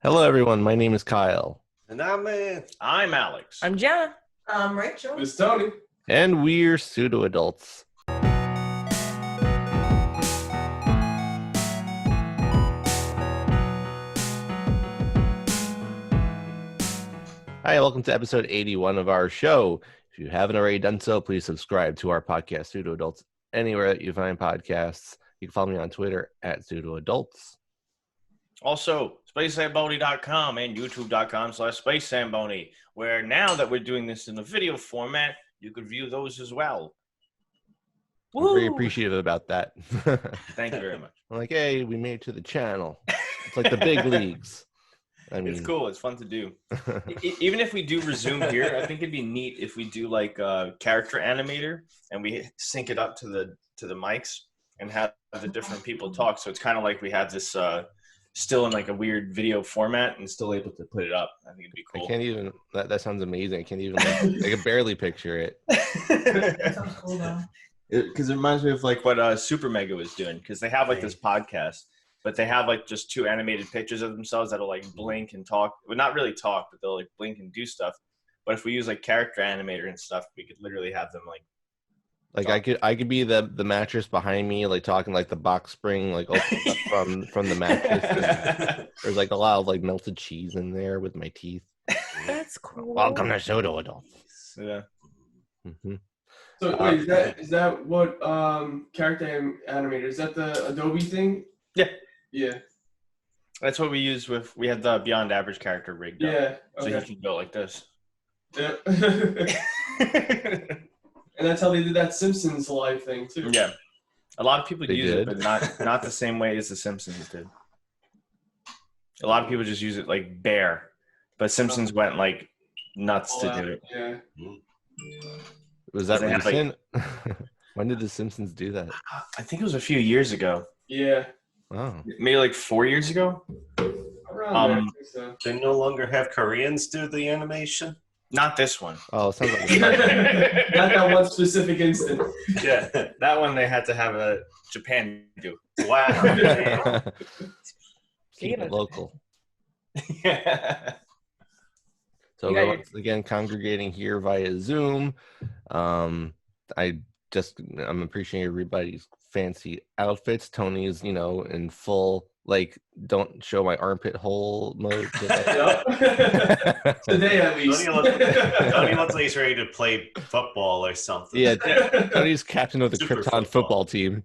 Hello, everyone. My name is Kyle, And I'm Alex. I'm Jenna. I'm Rachel. It's Tony. and we're pseudo adults. Hi, welcome to episode 81 of our show. If you haven't already done so, please subscribe to our podcast, Pseudo Adults, anywhere that you find podcasts. You can follow me on Twitter at Pseudo Adults. Also, SpaceSamboni.com and YouTube.com/SpaceSamboni, where now that we're doing this in a video format, you could view those as well. I'm very appreciative about that. Thank you very much. I'm like, hey, we made it to the channel. It's like the big leagues. I mean, It's cool. It's fun to do. Even if we do resume here, I think it'd be neat if we do like a character animator and we sync it up to the mics and have the different people talk. So it's kind of like we have this still in like a weird video format and still able to put it up. I think it'd be cool. I can't even. That sounds amazing. I can't even. I can barely picture it. That sounds cool though. Because it reminds me of like what Super Mega was doing, because they have like this podcast, but they have like just two animated pictures of themselves that'll like blink and talk. Well, not really talk, but they'll like blink and do stuff. But if we use like character animator and stuff, we could literally have them like I could be the mattress behind me, like talking like the box spring, like opens up from the mattress. There's like a lot of like melted cheese in there with my teeth. That's cool. Welcome to Pseudo Adults. Yeah. Mm-hmm. So wait, is that what character animator? Is that the Adobe thing? Yeah. Yeah. That's what we use with. We had the Beyond Average character rigged up, Yeah. so you Okay. can go like this. Yeah. And that's how they did that Simpsons live thing too. Yeah. A lot of people They use did? it, but not the same way as the Simpsons did. A lot of people just use it like bare, but Simpsons went like nuts to do it. Yeah. Was that They have, like- recent? When did the Simpsons do that? I think it was a few years ago, Yeah. Oh, maybe like 4 years ago. Around there, I think so. They no longer have Koreans do the animation. Not this one. oh, it sounds like Not that one specific instant. Yeah, that one they had to have a Japan do. Wow. keep it local. Yeah. So You we're got your- once again congregating here via Zoom. I'm appreciating everybody's fancy outfits. Tony's, in full, like, don't show my armpit hole mode today. Yep. Today at least. Tony looks like he's ready to play football or something. Yeah, Tony's captain of the Super Krypton football football. team.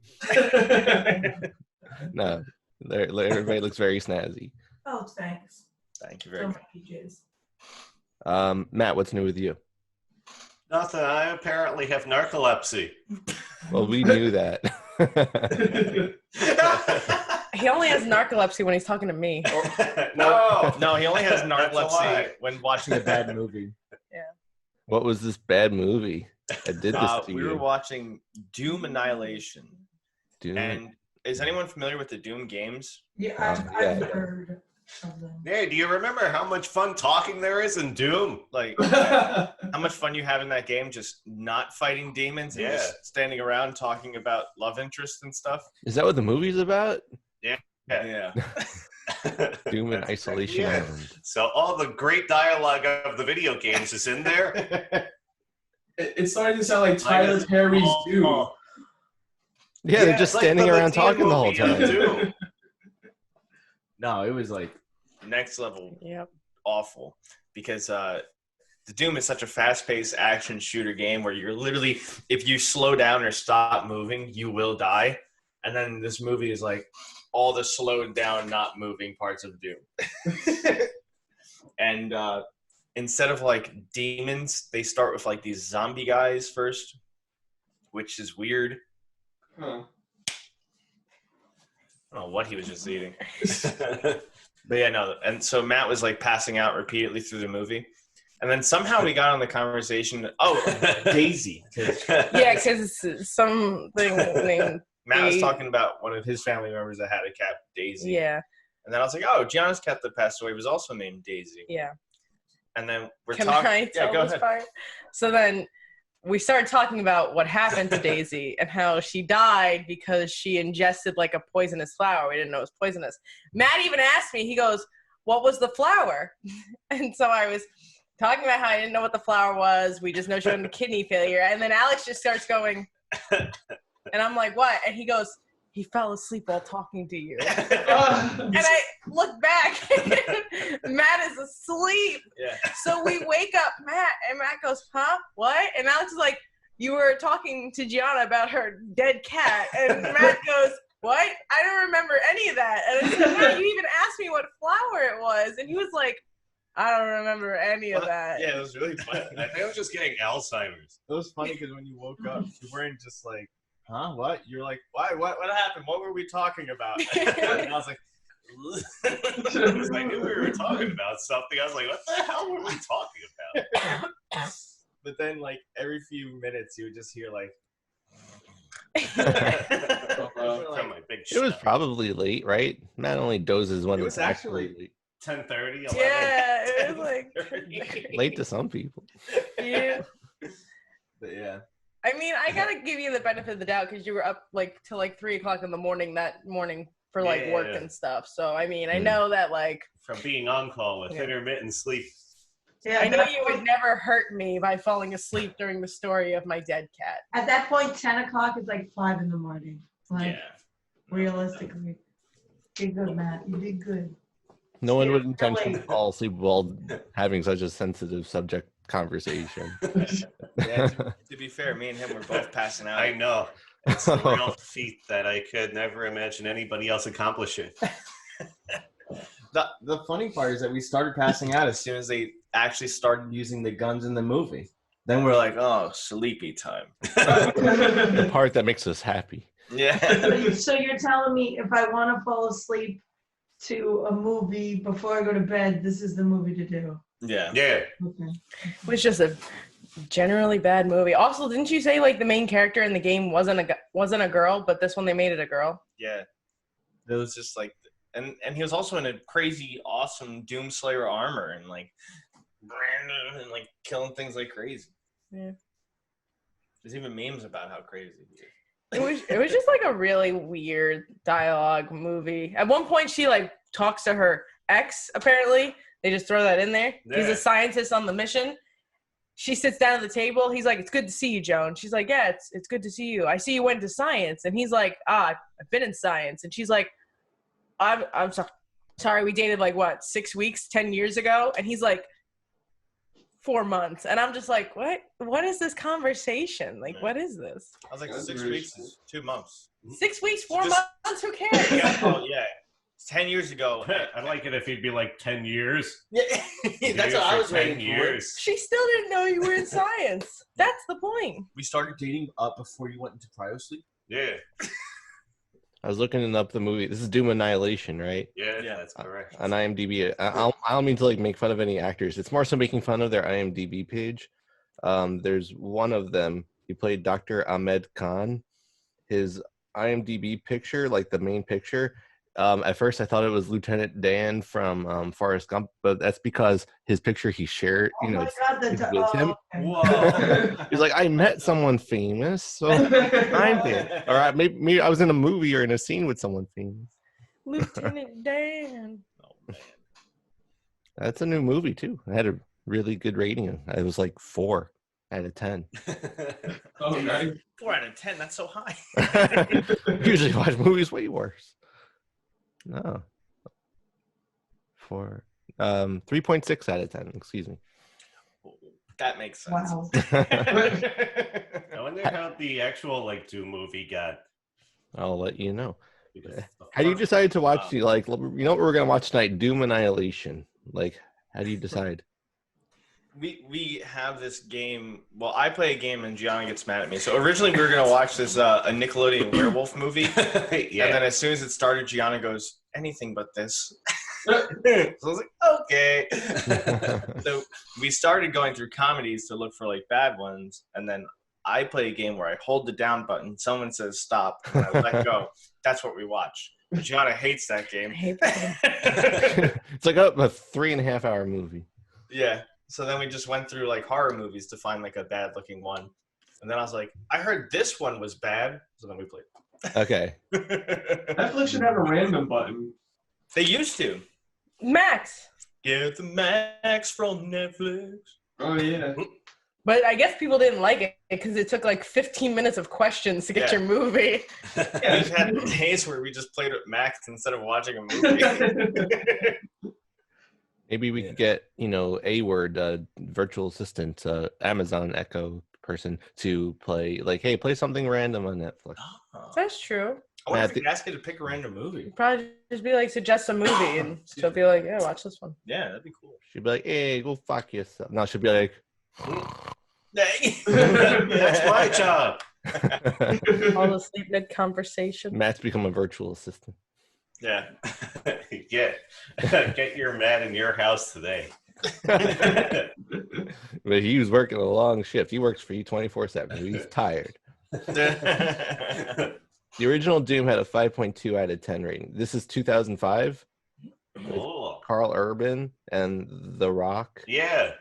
No, everybody looks very snazzy. Oh, thanks. Thank you very So much. my PJs. Matt, what's new with you? Nothing. I apparently have narcolepsy. Well, we knew that. He only has narcolepsy when he's talking to me. No. No, he only has That's a narcolepsy lie. when watching a bad movie. What was this bad movie that did this to We you? were watching Doom Annihilation. Dude, And is anyone familiar with the Doom games? Yeah, Yeah. I've heard of them. Hey, do you remember how much fun talking there is in Doom? Like, how much fun you have in that game just not fighting demons and Yeah. just standing around talking about love interest and stuff? is that what the movie's about? Yeah. Doom and Isolation Yeah. Island. So all the great dialogue of the video games is in there. It's starting to sound like Tyler Perry's Doom. Yeah, they're it's just like standing the around teen talking the whole movie of time. Doom. No, it was like next level awful because the Doom is such a fast-paced action shooter game where you're literally, if you slow down or stop moving, you will die. And then this movie is like all the slowed down, not moving parts of Doom. And instead of like demons, they start with like these zombie guys first, which is weird. Huh. I don't know what he was just eating. But yeah, no. And so Matt was like passing out repeatedly through the movie. And then somehow we got on the conversation. Oh, Daisy. Yeah, because it's something named. Matt was talking about one of his family members that had a cat, Daisy. Yeah, And then I was like, oh, Gianna's cat that passed away was also named Daisy. yeah. And then we're Can talking. I tell go this ahead. part? So then we started talking about what happened to Daisy and how she died because she ingested like a poisonous flower. We didn't know it was poisonous. Matt even asked me, he goes, what was the flower? And so I was talking about how I didn't know what the flower was. We just know she had kidney failure. And then Alex just starts going, and I'm like, what? And he goes, he fell asleep while talking to you. And I look back, and Matt is asleep. Yeah. So we wake up Matt, and Matt goes, huh? What? And Alex is like, you were talking to Gianna about her dead cat. And Matt goes, what? I don't remember any of that. And I said, Matt, you even asked me what flower it was. And he was like, I don't remember any of that. Yeah, it was really funny. I think I was just getting Alzheimer's. It was funny because when you woke up, you weren't just like, huh, what? You're like, why? What happened? What were we talking about? And I was like, I knew we were talking about something. I was like, what the hell were we talking about? but then like every few minutes you would just hear like, From my big It was shot. probably late, right? Not only dozes when It it's was actually- late. 10:30, 11. Yeah, it was like, Late to some people. yeah. but yeah. I mean, I gotta give you the benefit of the doubt because you were up like till like 3 o'clock in the morning that morning for like work Yeah. and stuff. So I mean, I Hmm. know that like From being on call with Yeah. intermittent sleep. Yeah, I know you would never hurt me by falling asleep during the story of my dead cat. At that point, 10 o'clock is like 5 in the morning. Like, Yeah. realistically. You did good, Matt. You did good. No one would Yeah, intentionally really. fall asleep while having such a sensitive subject conversation. Yeah, to be fair, me and him were both passing out. I know. It's a real feat that I could never imagine anybody else accomplishing. The funny part is that we started passing out as soon as they actually started using the guns in the movie. Then we're like, oh, sleepy time. The part that makes us happy. Yeah. So you're telling me if I want to fall asleep to a movie before I go to bed, this is the movie to do. Yeah. Yeah. Okay. It was just a generally bad movie. Also, didn't you say like the main character in the game wasn't a girl, but this one they made it a girl? Yeah. It was just like, and he was also in a crazy, awesome Doomslayer armor and like, and like killing things like crazy. Yeah. There's even memes about how crazy he is. It was just like a really weird dialogue movie. At one point, she like talks to her ex. Apparently, they just throw that in there. He's Yeah. a scientist on the mission. She sits down at the table. He's like, "It's good to see you, Joan." She's like, "Yeah, it's good to see you. I see you went into science." And he's like, I've been in science." And she's like, "I'm sorry. We dated like what 6 weeks, 10 years ago." And he's like, 4 months. And I'm just like, what is this conversation? Like, what is this? I was like, That's 6 very weeks is 2 months. 6 weeks, 4 Just- months? Who cares? Yeah. Oh, yeah. 10 years ago. I'd like it if he'd be like 10 years. Yeah. That's what I was 10 waiting for. years. She still didn't know you were in science. That's the point. We started dating up before you went into cryo sleep. Yeah. I was looking up the movie. This is Doom Annihilation, right? Yeah, Yeah. that's correct. On IMDb. I don't mean to like make fun of any actors. It's more so making fun of their IMDb page. There's one of them. He played Dr. Ahmed Khan. His IMDb picture, like the main picture, at first I thought it was Lieutenant Dan from Forrest Gump, but that's because his picture he shared, Oh my it's God, it's with him. okay. Whoa. He's like, I met someone famous, so I'm famous. Or maybe I was in a movie or in a scene with someone famous. Lieutenant Dan. Oh, man. That's a new movie too. It had a really good rating. It was like 4 out of 10. Oh, nice. 4 out of 10. That's so high. Usually watch movies way worse. No. 3.6 out of 10, excuse me. That makes sense. Wow. I wonder how the actual like Doom movie got. I'll let you know. because the How do you first- decide to watch the, like, you know what we're going to watch tonight? Doom Annihilation. Like, how do you decide? We have this game. Well, I play a game and Gianna gets mad at me. So originally we were gonna watch this a Nickelodeon werewolf movie, yeah. and then as soon as it started, Gianna goes, "Anything but this." So I was like, "Okay." So we started going through comedies to look for like bad ones, and then I play a game where I hold the down button, someone says stop, and I let go. That's what we watch. But Gianna hates that game. I hate that. It's like a 3.5 hour movie. Yeah. So then we just went through like horror movies to find like a bad looking one. And then I was like, I heard this one was bad. So then we played. Okay. Netflix should have a random button. They used to. Max. Get the Max from Netflix. Oh yeah. But I guess people didn't like it because it took like 15 minutes of questions to get Yeah. your movie. Yeah, we've had days where we just played with Max instead of watching a movie. Maybe we could get, a word virtual assistant, Amazon Echo person to play, like, hey, play something random on Netflix. Oh. That's true. I wonder if we could ask it to pick a random movie. You'd probably just be like, suggest a movie, and she'll be like, yeah, watch this one. Yeah, that'd be cool. She'd be like, hey, go fuck yourself. No, she'd be like, That's my job. All the sleep conversation. Matt's become a virtual assistant. Yeah. Get your man in your house today. But he was working a long shift. He works for you 24/7. He's tired. The original Doom had a 5.2 out of 10 rating. This is 2005. Oh. Carl Urban and The Rock. Yeah.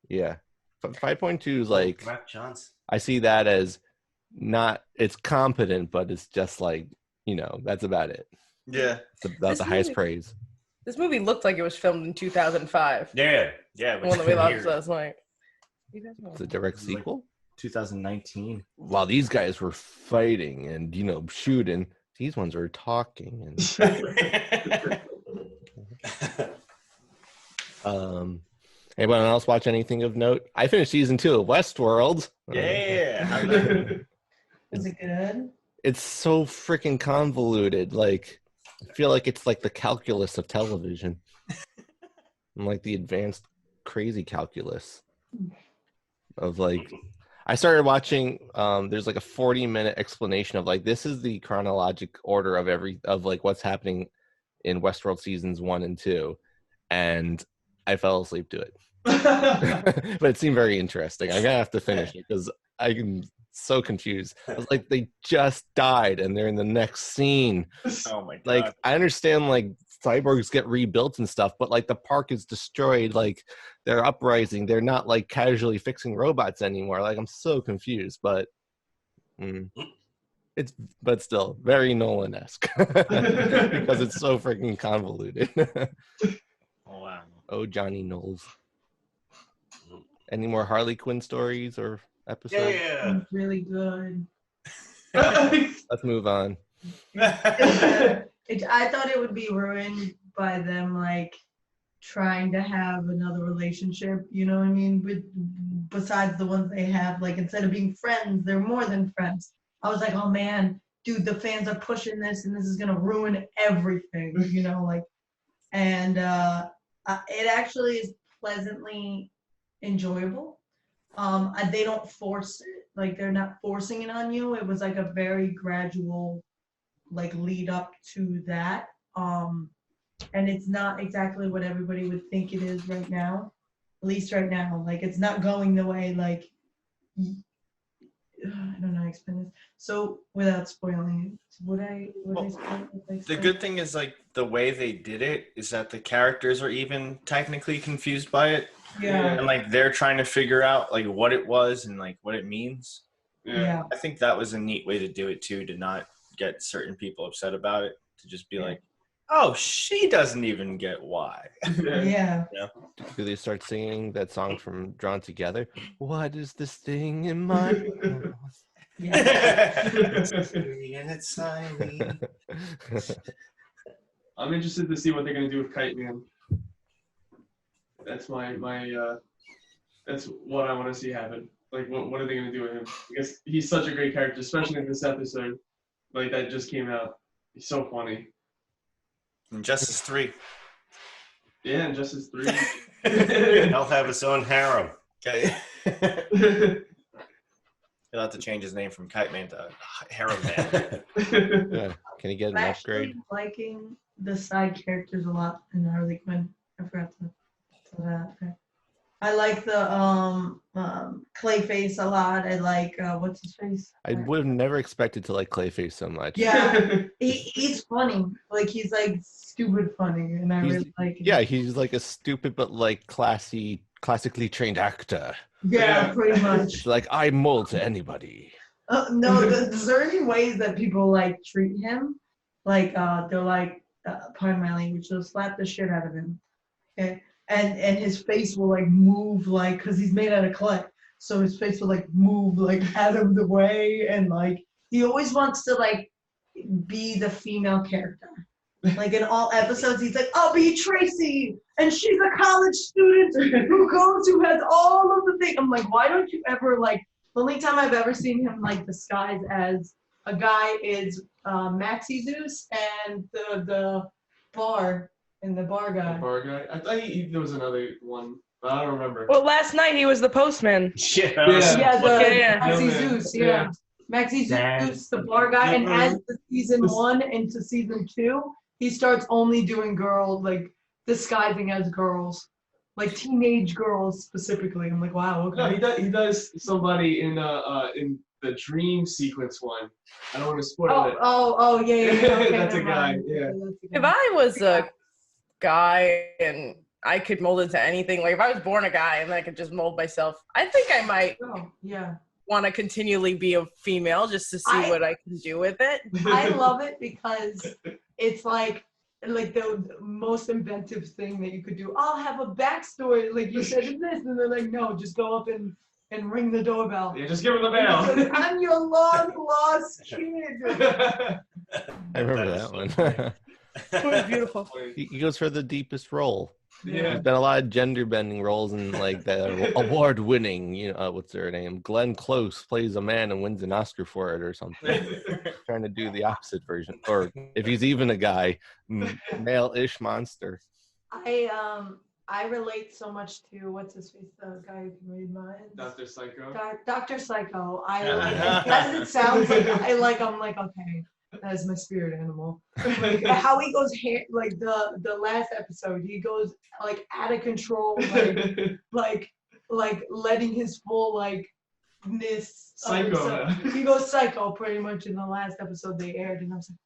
Yeah. 5.2 is like, Matt Johnson. I see that as not, it's competent, but it's just like, that's about it. Yeah. That's the highest praise. This movie looked like it was filmed in 2005. Yeah. The one that we watched last night. It's a direct It's like- sequel. 2019. While these guys were fighting and, shooting, these ones were talking. And anyone else watch anything of note? I finished season 2 of Westworld. Yeah. Is it good? It's so freaking convoluted. Like, I feel like it's like the calculus of television. I'm like the advanced crazy calculus of like, I started watching, there's like a 40-minute explanation of like, this is the chronologic order of like what's happening in Westworld seasons 1 and 2. And I fell asleep to it. But it seemed very interesting. I'm gonna have to finish it because I'm so confused. I was like, they just died and they're in the next scene. Oh my god. Like, I understand like cyborgs get rebuilt and stuff, but like the park is destroyed. Like, they're uprising. They're not like casually fixing robots anymore. Like, I'm so confused, but but still very Nolan-esque because it's so freaking convoluted. Oh, wow. Oh, Johnny Knowles. Any more Harley Quinn stories or episodes? Yeah. It's really good. Let's move on. I thought it would be ruined by them like trying to have another relationship, you know what I mean? Besides the ones they have, like instead of being friends, they're more than friends. I was like, oh man, dude, the fans are pushing this and this is gonna ruin everything, and it actually is pleasantly enjoyable. They don't force it, like they're not forcing it on you. It was like a very gradual like lead up to that. And it's not exactly what everybody would think it is right now. At least right now. Like it's not going the way like I don't know how to explain this. So without spoiling it, would I spoil it? The good thing is like the way they did it is that the characters are even technically confused by it. Yeah. And like they're trying to figure out like what it was and like what it means. Yeah. I think that was a neat way to do it too, to not get certain people upset about it, to just be like, oh, she doesn't even get why. Yeah. Do they start singing that song from Drawn Together? What is this thing in my mouth? I'm interested to see what they're gonna do with Kite Man. That's that's what I want to see happen. Like, what are they gonna do with him? Because he's such a great character, especially in this episode, like that just came out. He's so funny. Injustice 3. Yeah, and Justice 3. He'll have his own harem. Okay. He'll have to change his name from Kite Man to Harem Man. Yeah. Can he get an I'm upgrade? actually liking the side characters a lot in Harley Quinn. I forgot to tell that. Okay. I like the Clayface a lot. I like what's his face? I would have never expected to like Clayface so much. Yeah, he's funny. Like he's like stupid funny, and I really like it. Yeah, he's like a stupid but like classically trained actor. Yeah, pretty much. It's like, I mold to anybody. No, there's certain ways that people like treat him. Like they're like, pardon my language, they'll slap the shit out of him. Okay. And his face will like move like because he's made out of clay. So his face will like move like out of the way and like he always wants to like be the female character. Like in all episodes, he's like, I'll be Tracy, and she's a college student who has all of the things. I'm like, why don't you ever like? The only time I've ever seen him like disguised as a guy is Maxie Zeus and the bar and the bar guy. The bar guy. I thought there was another one, but I don't remember. Well, last night he was the postman. Maxie Yeah. Zeus, yeah. Maxie Zeus, the bar guy, and as the season 1 into season 2, he starts only doing girls, like disguising as girls, like teenage girls specifically. I'm like, wow, okay. No, he does somebody in the dream sequence one. I don't want to spoil it. Yeah. Okay, That's a never guy. mind. Yeah. If I was a guy and I could mold into anything, like if I was born a guy and I could just mold myself, I think I might want to continually be a female just to see what I can do with it. I love it because it's like the most inventive thing that you could do. I'll have a backstory, like you said in this, and they're like, no, just go up and ring the doorbell. Yeah, just give him the bell. I'm your long lost kid. I remember that one. It was beautiful. He goes for the deepest role. Yeah. There's been a lot of gender bending roles in like the award winning, what's her name? Glenn Close plays a man and wins an Oscar for it or something. Trying to do the opposite version. Or if he's even a guy, male-ish monster. I relate so much to what's his face, the guy who can read minds. Dr. Psycho. Dr. Psycho. I like as it sounds like I'm like, okay, that is my spirit animal. Like, how he goes like the last episode, he goes like out of control, like letting his full like ness. Psycho. He goes psycho pretty much in the last episode they aired, and I was like,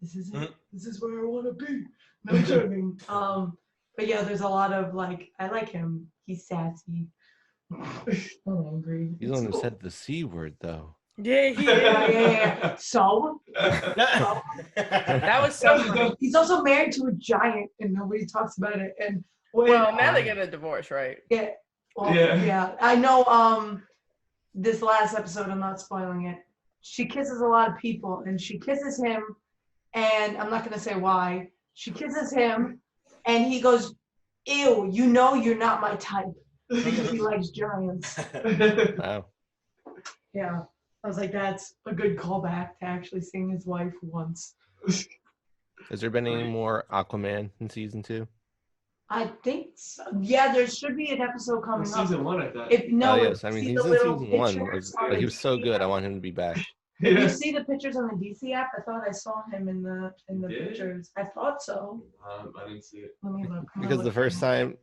this is it. This is where I want to be. No joking. But yeah, there's a lot of like, I like him. He's sassy. I'm angry. He's the one who said the C word, though. Yeah. So? That was so funny. He's also married to a giant, and nobody talks about it. And well, now they get a divorce, right? Yeah. Well, yeah. I know. This last episode, I'm not spoiling it. She kisses a lot of people, and she kisses him, and I'm not gonna say why. She kisses him. And he goes, ew, you're not my type. Because he likes giants. Wow. Yeah. I was like, that's a good callback to actually seeing his wife once. Has there been any more Aquaman in season 2? I think so. Yeah, there should be an episode coming up. Season 1, I thought. Yes. I mean, he's in season 1. But he was so good, I want him to be back. Did you see the pictures on the DC app? I thought I saw him in the pictures. I thought so. I didn't see it. Let me look. Because the first time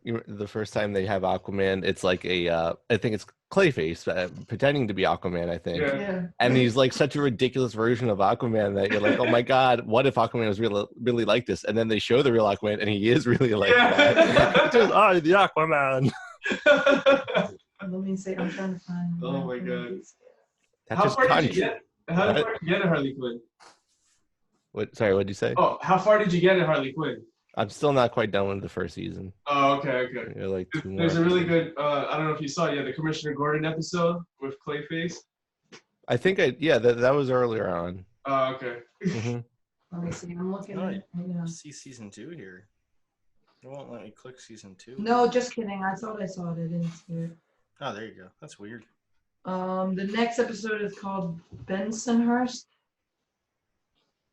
they have Aquaman, it's like I think it's Clayface pretending to be Aquaman, I think. Yeah. And he's like such a ridiculous version of Aquaman that you're like, oh my God, what if Aquaman was really like this? And then they show the real Aquaman and he is really like that. Just, the Aquaman. Let me see. I'm trying to find. Oh my God. How far did you get? How far did you get at Harley Quinn? Sorry, what did you say? Oh, how far did you get at Harley Quinn? I'm still not quite done with the first season. Oh, okay. You're like There's a really good, I don't know if you saw the Commissioner Gordon episode with Clayface. I think that was earlier on. Oh, okay. Mm-hmm. Let me see. I'm looking All at right. it. See season 2 here. It won't let me click season 2. No, just kidding. I thought I saw it. I didn't see it. Oh, there you go. That's weird. The next episode is called Bensonhurst.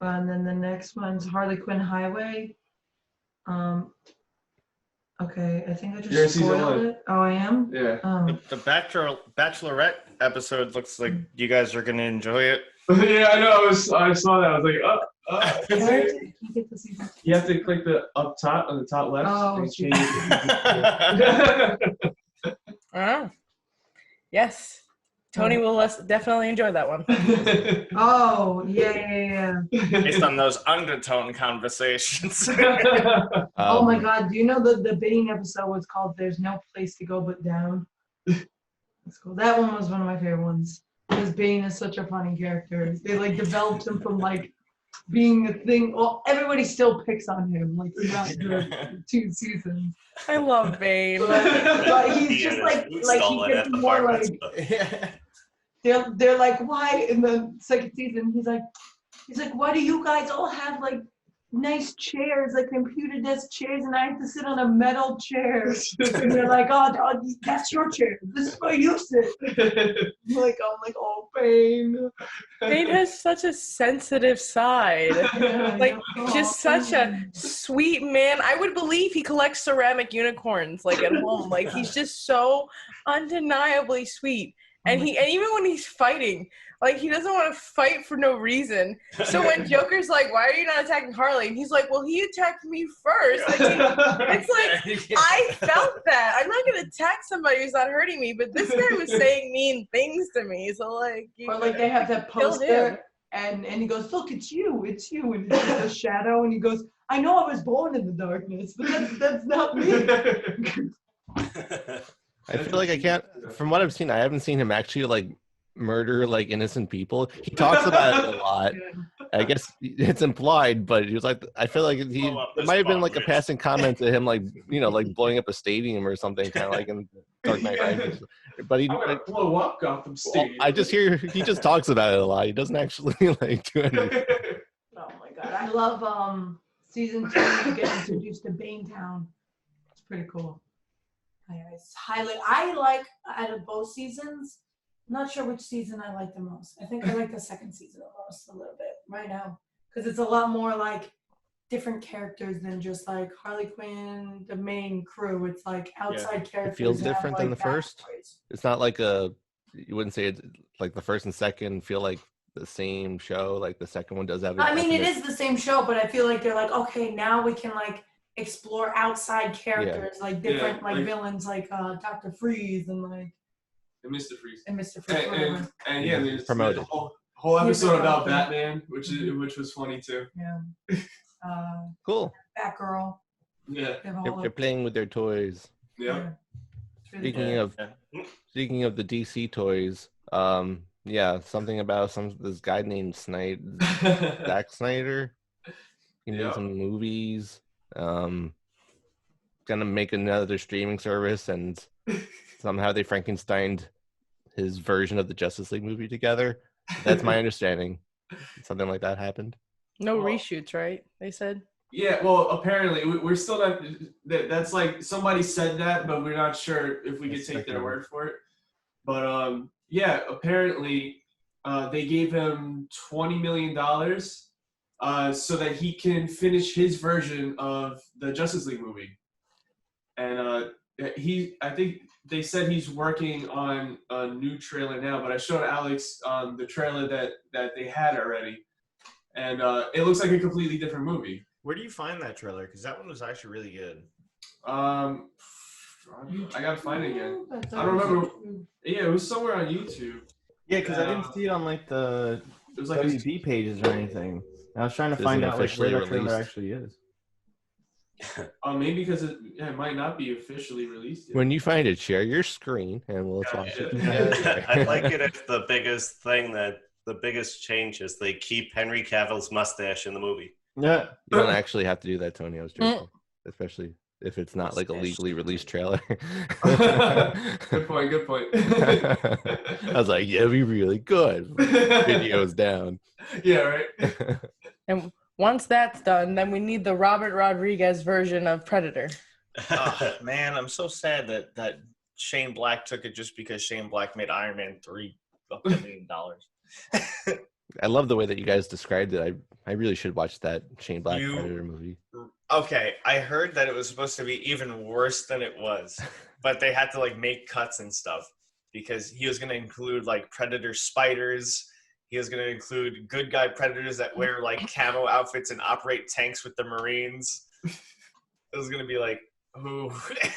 And then the next one's Harley Quinn Highway. Okay, I think I You're in just season spoiled 1. it. Oh, I am? Yeah. The Bachelorette episode looks like you guys are going to enjoy it. Yeah, I know. I saw that. I was like, Where did you get the season? You have to click the up top on the top left. Oh, and shit. change it. Oh. Yes. Tony will definitely enjoy that one. Oh, yeah. Based on those undertone conversations. Oh my God, do you know the Bane episode was called There's No Place to Go But Down? That's cool. That one was one of my favorite ones. Because Bane is such a funny character. They like developed him from like being a thing. Well, everybody still picks on him like throughout the 2 seasons. I love Bane. But he's He just had his like food he stolen gets at the more bar like mitzvah. they're like, why in the second season he's like, why do you guys all have like nice chairs, like computer desk chairs, and I have to sit on a metal chair? And they're like, oh, dog, that's your chair. This is where you sit. I'm like, oh, Bane. Bane has such a sensitive side. Yeah, Like, yeah. just such a sweet man. I would believe he collects ceramic unicorns, like, at home. Like, he's just so undeniably sweet. And even when he's fighting, like, he doesn't want to fight for no reason. So when Joker's like, why are you not attacking Harley? And he's like, well, he attacked me first. Like, it's like, I felt that. I'm not going to attack somebody who's not hurting me, but this guy was saying mean things to me. So, like, Or like they have that killed him. poster, and he goes, look, it's you, and it's just a shadow, and he goes, I know I was born in the darkness, but that's not me. I feel like I can't. From what I've seen, I haven't seen him actually like murder like innocent people. He talks about it a lot. I guess it's implied, but he was like, I feel like it might have been like a passing comment to him, like, you know, like blowing up a stadium or something, kind of like in Dark Knight Rises. But he, I'm gonna blow up Gotham Stadium. I just hear he just talks about it a lot. He doesn't actually like do anything. Oh my god, I love season 2. You get introduced to Banetown. It's pretty cool. I like out of both seasons. Not sure which season I like the most. I think I like the second season the most a little bit right now because it's a lot more like different characters than just like Harley Quinn, the main crew. It's like outside characters. It feels that have, different than like, the first. backstories. It's not like you wouldn't say it's like the first and second feel like the same show. Like the second one does have. I mean, it is the same show, but I feel like they're like, okay, now we can like explore outside characters, like different like villains, like Dr. Freeze and like. And Mr. Freeze. And Mr. Freeze. And yeah, there's promoted. a whole episode about Batman, which was funny too. Yeah. Cool. Batgirl. Yeah. They're playing with their toys. Yeah. Speaking of the DC toys, something about this guy named Zack Snyder. He made some movies. Gonna make another streaming service, and somehow they Frankensteined his version of the Justice League movie together. That's my understanding. Something like that happened. No reshoots, right? They said. Yeah, well, apparently we're still not. That's like somebody said that, but we're not sure if we could take their word for it. But apparently they gave him $20 million so that he can finish his version of the Justice League movie, and I think they said he's working on a new trailer now. But I showed Alex the trailer that they had already, and it looks like a completely different movie. Where do you find that trailer? Because that one was actually really good. I gotta find it again. I don't remember. Yeah, it was somewhere on YouTube. Yeah, because I didn't see it on like the It was like WB pages or anything. I was trying to Isn't find out like officially where that trailer released. actually is. maybe because it might not be officially released yet. When you find it, share your screen and we'll watch it. I like it if the biggest change is they keep Henry Cavill's mustache in the movie. Yeah. You don't actually have to do that, Tony. I was joking. Especially if it's not like a legally released trailer. Good point. I was like, yeah, it'd be really good. Video's down. Yeah, right. And once that's done, then we need the Robert Rodriguez version of Predator. Oh, man, I'm so sad that Shane Black took it just because Shane Black made Iron Man 3 $1 million. I love the way that you guys described it. I really should watch that Shane Black Predator movie. Okay, I heard that it was supposed to be even worse than it was, but they had to like make cuts and stuff because he was going to include like Predator spiders. He was going to include good guy Predators that wear like camo outfits and operate tanks with the Marines. It was going to be like, ooh.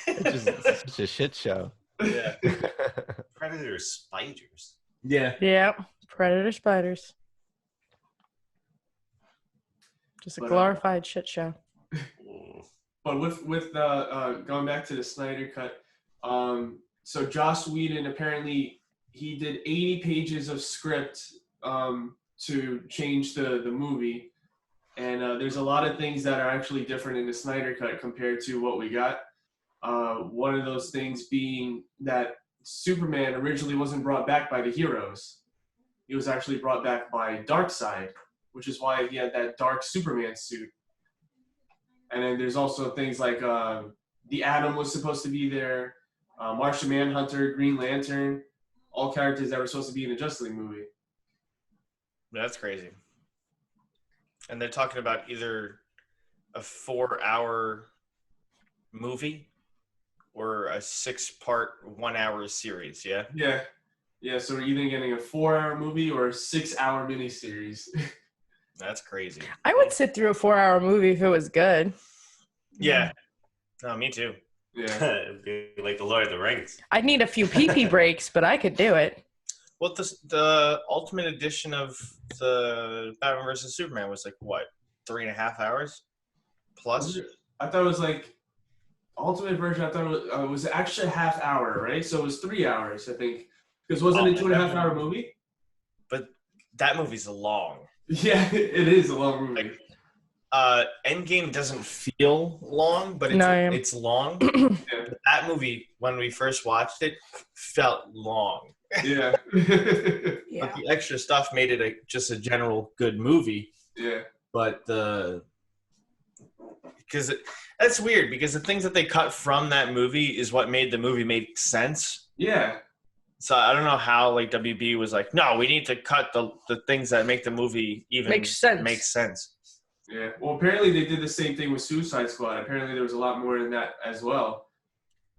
It's just such a shit show. Yeah. Predator spiders. Yeah. Yeah, Predator spiders. Just a glorified shit show. But with going back to the Snyder cut, so Joss Whedon apparently he did 80 pages of script to change the movie, and there's a lot of things that are actually different in the Snyder Cut compared to what we got. One of those things being that Superman originally wasn't brought back by the heroes. He was actually brought back by Darkseid, which is why he had that dark Superman suit. And then there's also things like the Atom was supposed to be there, Martian Manhunter, Green Lantern, all characters that were supposed to be in the Justice League movie. That's crazy. And they're talking about either a 4-hour movie or a 6-part 1-hour series, yeah? Yeah, so we're either getting a 4-hour movie or a 6-hour miniseries. That's crazy. I would sit through a 4-hour movie if it was good. Yeah. No, me too. Yeah. It'd be like the Lord of the Rings. I'd need a few pee-pee breaks, but I could do it. Well, the Ultimate Edition of the Batman vs. Superman was like, what, 3.5 hours? Plus? I thought it was like, Ultimate version, I thought it was actually a half hour, right? So it was 3 hours, I think. Because wasn't it a 2.5 hour movie? But that movie's long. Yeah, it is a long movie. Like, Endgame doesn't feel long, but it's long. Yeah. That movie, when we first watched it, felt long. Yeah. Yeah. But the extra stuff made it just a general good movie. Yeah. But that's weird because the things that they cut from that movie is what made the movie make sense. Yeah. So I don't know how like WB was like, no, we need to cut the things that make the movie even Make sense. Yeah. Well, apparently they did the same thing with Suicide Squad. Apparently there was a lot more in that as well.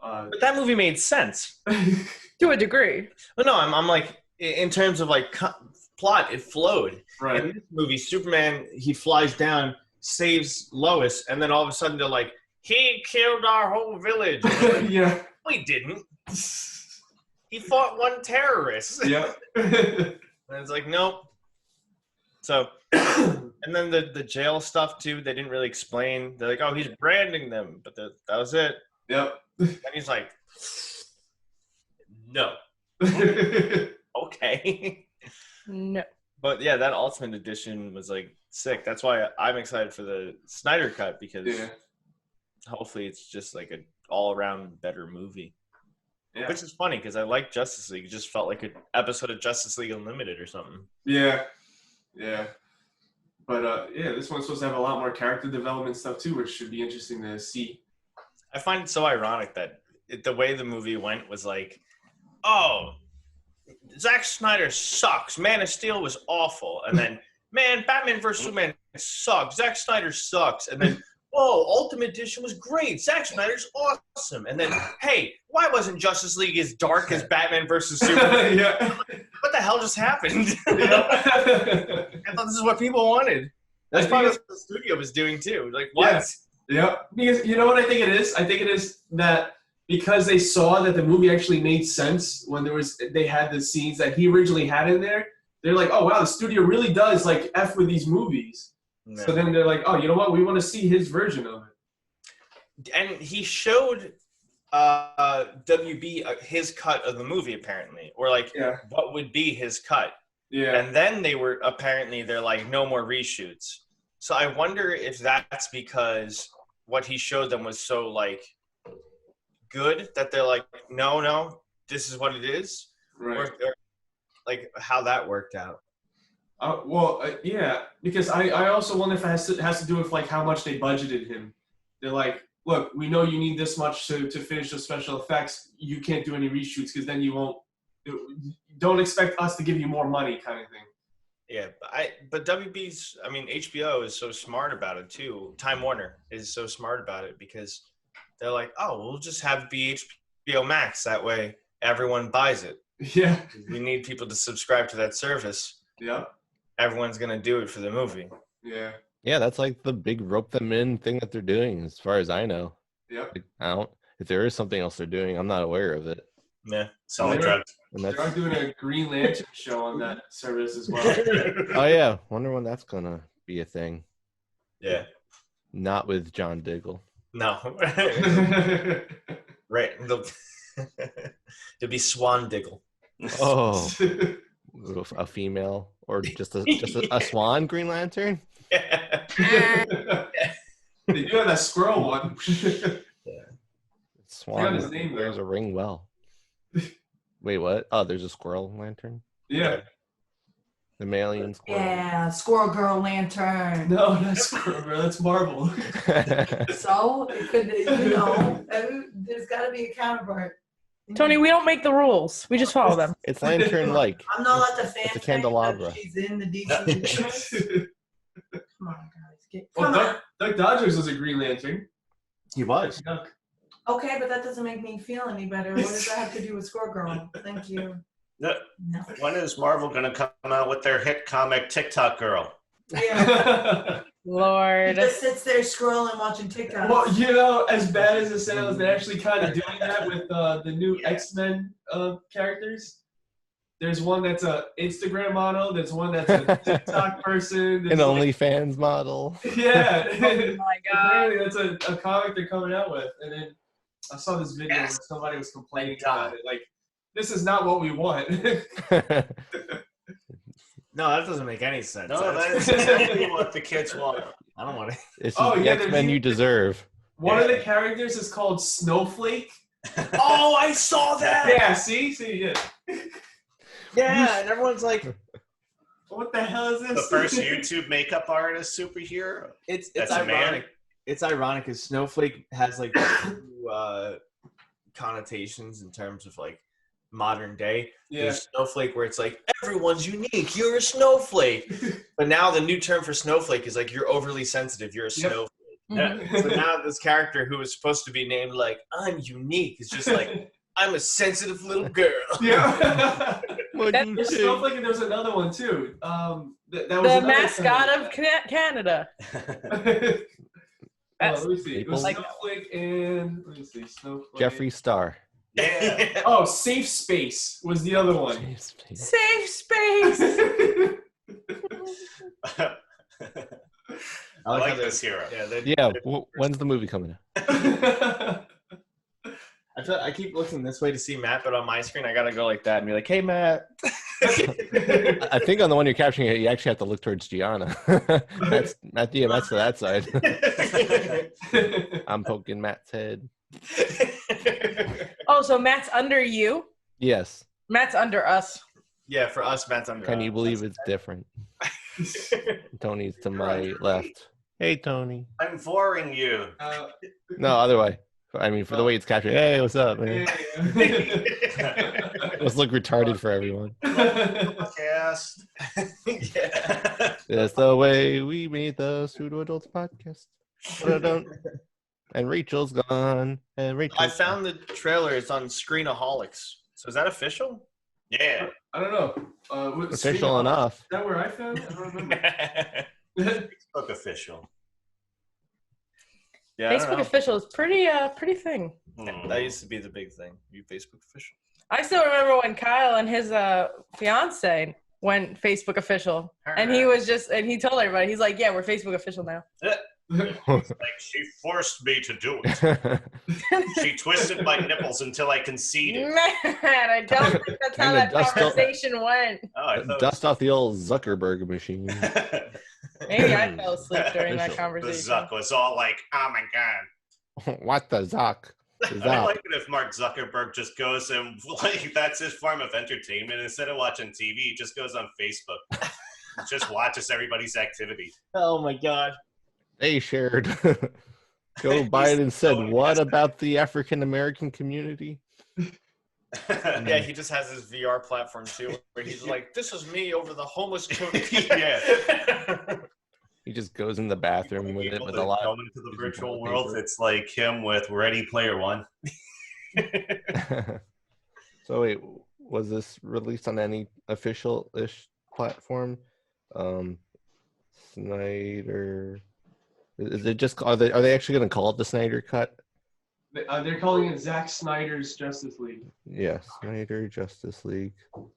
But that movie made sense. To a degree. But no, I'm like, in terms of like plot, it flowed. Right. In this movie, Superman, he flies down, saves Lois, and then all of a sudden they're like, he killed our whole village. Like, Yeah. no, he didn't. He fought one terrorist. Yeah. And it's like, nope. So, and then the jail stuff too, they didn't really explain. They're like, oh, he's branding them, but that was it. Yep. And he's like, no. Okay. No. But yeah, that Ultimate Edition was like sick. That's why I'm excited for the Snyder Cut because Yeah. hopefully it's just like an all-around better movie. Yeah. Which is funny because I like Justice League. It just felt like an episode of Justice League Unlimited or something. Yeah. Yeah. But yeah, this one's supposed to have a lot more character development stuff too, which should be interesting to see. I find it so ironic that the way the movie went was like, oh, Zack Snyder sucks. Man of Steel was awful. And then, man, Batman vs. Superman sucks. Zack Snyder sucks. And then, oh, Ultimate Edition was great. Zack Snyder's awesome. And then, hey, why wasn't Justice League as dark as Batman vs. Superman? Yeah. What the hell just happened? Yeah. I thought this is what people wanted. That's probably what the studio was doing too. Like, what? Yes. Yep. Because you know what I think it is? I think it is that because they saw that the movie actually made sense when they had the scenes that he originally had in there, they're like, oh wow, the studio really does like F with these movies. Yeah. So then they're like, oh, you know what? We want to see his version of it. And he showed WB his cut of the movie apparently, or like what would be his cut. Yeah. And then they're like, no more reshoots. So I wonder if that's because what he showed them was so like good that they're like, no, this is what it is. Right. Or like how that worked out. Yeah, because I also wonder if it has to do with like how much they budgeted him. They're like, look, we know you need this much to finish the special effects. You can't do any reshoots because then you won't. Don't expect us to give you more money, kind of thing. Yeah, but HBO is so smart about it too. Time Warner is so smart about it because they're like, oh, we'll just have it be HBO Max. That way everyone buys it. Yeah. We need people to subscribe to that service. Yeah. Everyone's going to do it for the movie. Yeah. Yeah, that's like the big rope them in thing that they're doing, as far as I know. Yep. Like, if there is something else they're doing, I'm not aware of it. Yeah. Selling drugs. And They that's, are doing a Green Lantern show on that service as well. oh yeah, wonder when that's gonna be a thing. Yeah. Not with John Diggle. No. Right. There'll be Swan Diggle. Oh, a female or just a swan Green Lantern? They do have that squirrel one. Swan his name, wears though. a ring well. Wait, what? Oh, there's a squirrel lantern? Yeah. The Mammalian squirrel. Yeah, Squirrel Girl Lantern. No, that's squirrel, bro. That's Marvel. So it could, there's got to be a counterpart. Tony, we don't make the rules. We just follow them. It's lantern-like. I'm not like the fan. It's a candelabra. She's in the DC universe. Come on, guys. Well, Come on. Duck Dodgers was a Green Lantern. He was. Duck. Okay, but that doesn't make me feel any better. What does that have to do with Squirrel Girl? Thank you. No, No. when is Marvel going to come out with their hit comic TikTok Girl? Yeah. He Lord. just sits there scrolling, watching TikTok. Well, you know, as bad as it sounds, they're actually kind of doing that with the new X-Men characters. There's one that's a Instagram model. There's one that's a TikTok person. An There's OnlyFans model. Yeah. Oh my god. Apparently that's a comic they're coming out with. And then I saw this video where somebody was complaining about it. Like, this is not what we want. No, that doesn't make any sense. No, that's exactly what the kids want. I don't want to. This is Oh, the yeah, X-Men there's- you deserve. One of the characters is called Snowflake. Oh, I saw that. Yeah, see, yeah. Yeah, and everyone's like, What the hell is this? The first YouTube makeup artist superhero. it's That's a man? ironic. It's ironic because Snowflake has like two connotations in terms of like modern day. Yeah. There's Snowflake where it's like everyone's unique. You're a snowflake. But now the new term for snowflake is like you're overly sensitive. You're a Yep. snowflake. So now this character who was supposed to be named like I'm unique is just like I'm a sensitive little girl. Yeah. What'd you There's say? Snowflake and there's another one too. That was The another mascot thing. of Canada. Let me see. It was Maple. Snowflake and let me see. Snowflake. Jeffree Star. Yeah. Oh, Safe Space was the other one. Safe space. I like this hero. Yeah, when's the movie coming out? I keep looking this way to see Matt, but on my screen I gotta go like that and be like, "Hey, Matt." I think on the one you're capturing it, you actually have to look towards Gianna. That's Matt DMS to that side. I'm poking Matt's head. Oh, so Matt's under you? Yes. Matt's under us. Yeah, for us, Matt's under. Can you believe it's different? Tony's to my left. Hey, Tony. I'm voring you. No, other way. I mean, for the way it's captured. Hey, what's up, man? Let's look retarded for everyone. Podcast. Yeah. That's the way we made the Pseudo Adults podcast. And Rachel's gone. And Rachel. I found the trailer. It's on Screenaholics. So is that official? Yeah. I don't know. official enough. Is that where I found it? I don't remember. Facebook official. Yeah, I don't Facebook know. official is pretty thing. That used to be the big thing. You Facebook official. I still remember when Kyle and his fiance went Facebook official, and he was and he told everybody, he's like, "Yeah, we're Facebook official now." Like, she forced me to do it. She twisted my nipples until I conceded. Man, I don't think that's how Kinda that dust conversation went. Oh, I thought Dust off the old Zuckerberg machine. Maybe I fell asleep during that the conversation. Zuck was all like, "Oh my god." What the Zuck? The I Zuck. like it if Mark Zuckerberg just goes and like that's his form of entertainment. Instead of watching TV, he just goes on Facebook. Just watches everybody's activity. Oh my god. They shared. Joe Biden said, "What about the African American community?" Yeah, he just has his VR platform too, where he's like, "This is me over the homeless community." Yeah. He just goes in the bathroom with it People with that a lot. go into the virtual toilet world. paper. It's like him with Ready Player One. So wait, was this released on any official-ish platform? Snyder. Is it just? Are they actually going to call it the Snyder Cut? They're calling it Zack Snyder's Justice League. Yeah, Snyder Justice League.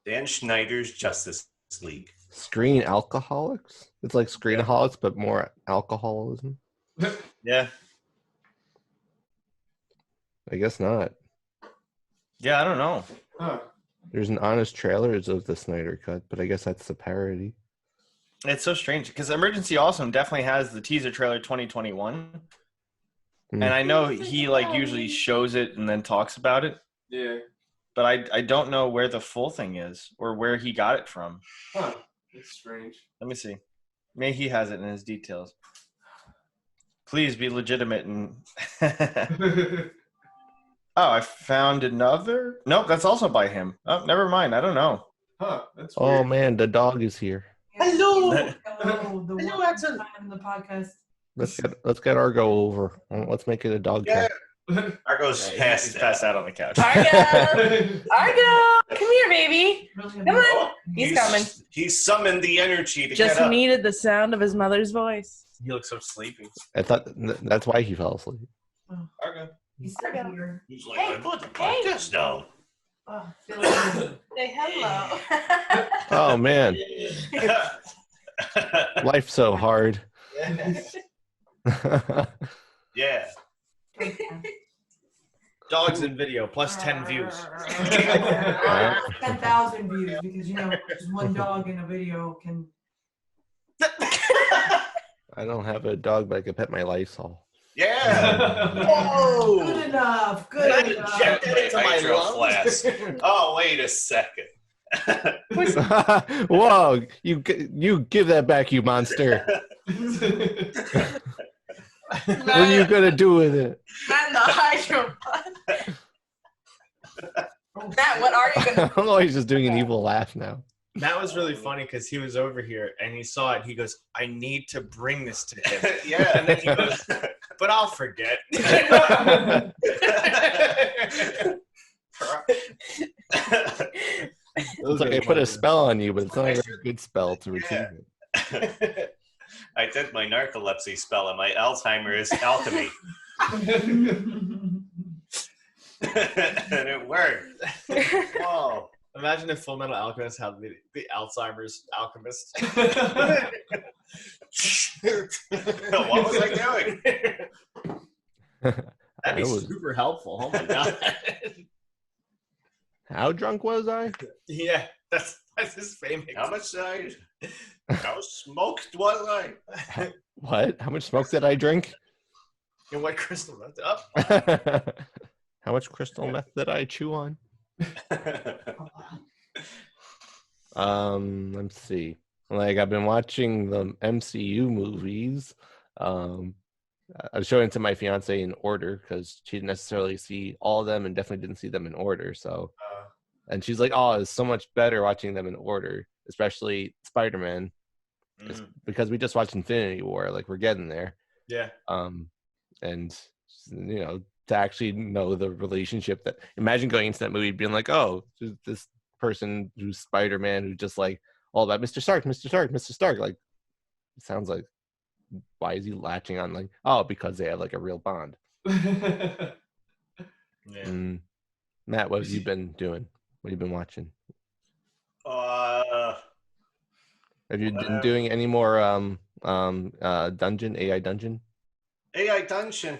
Dan Schneider's Justice League. Screen Alcoholics. It's like Screenaholics, but more alcoholism. Yeah. I guess not. Yeah, I don't know. Huh. There's an honest trailer of the Snyder Cut, but I guess that's the parody. It's so strange because Emergency Awesome definitely has the teaser trailer 2021. And I know he like usually shows it and then talks about it. Yeah. But I don't know where the full thing is or where he got it from. Huh. It's strange. Let me see. Maybe he has it in his details. Please be legitimate and Oh, I found another. Nope, that's also by him. Oh, never mind. I don't know. Huh. That's Oh weird. man, the dog is here. Hello, Hello, the Hello, one Axel. time in the podcast. Let's get Argo over. Let's make it a dog Yeah. cast. Argo's Yeah, past he's passed out on the couch. Argo, Argo, come here, baby. Really Come on. Oh, He's coming. He's summoned the energy to Just get up. needed the sound of his mother's voice. He looks so sleepy. I thought that's why he fell asleep. Argo. He's still here. He's like, Hey, I put the hey. podcast down. Oh, feel like Say hello. Oh man, life's so hard. Yeah. Dogs in video plus 10 views. 10,000 views because just one dog in a video can. I don't have a dog, but I can pet my Lysol. Yeah. Good Whoa. enough. Good enough. inject that into my Hydro lungs? flask. Oh, wait a second. Whoa! You give that back, you monster! What are you gonna do with it? Man, the hydro. Matt, what are you I gonna? don't know. He's just doing an evil laugh now. That was really funny because he was over here and he saw it. He goes, I need to bring this to him. Yeah. And then he goes, but I'll forget. It's like I put a spell on you, but it's not a very good spell to retrieve it. I did my narcolepsy spell and my Alzheimer's alchemy. And it worked. Whoa. Imagine if Full Metal Alchemist had the Alzheimer's alchemist. What was I doing? That'd be I was- super helpful. Oh my god. How drunk was I? Yeah, that's his famous. How much did how smoked was I? What? How much smoke did I drink? And what crystal left up? How much crystal meth did I chew on? Let's see. Like I've been watching the MCU movies. I was showing it to my fiance in order because she didn't necessarily see all of them and definitely didn't see them in order. So, and she's like, "Oh, it's so much better watching them in order, especially Spider-Man, It's because we just watched Infinity War. Like we're getting there." Yeah. And to actually know the relationship that imagine going into that movie being like, oh, this person who's Spider-Man who's just like all about Mr. Stark, Mr. Stark, Mr. Stark. Like it sounds like why is he latching on like, oh, because they have like a real bond. Yeah. Matt, what have you been doing? What have you been watching? Have you been doing any more dungeon, AI dungeon? AI Dungeon,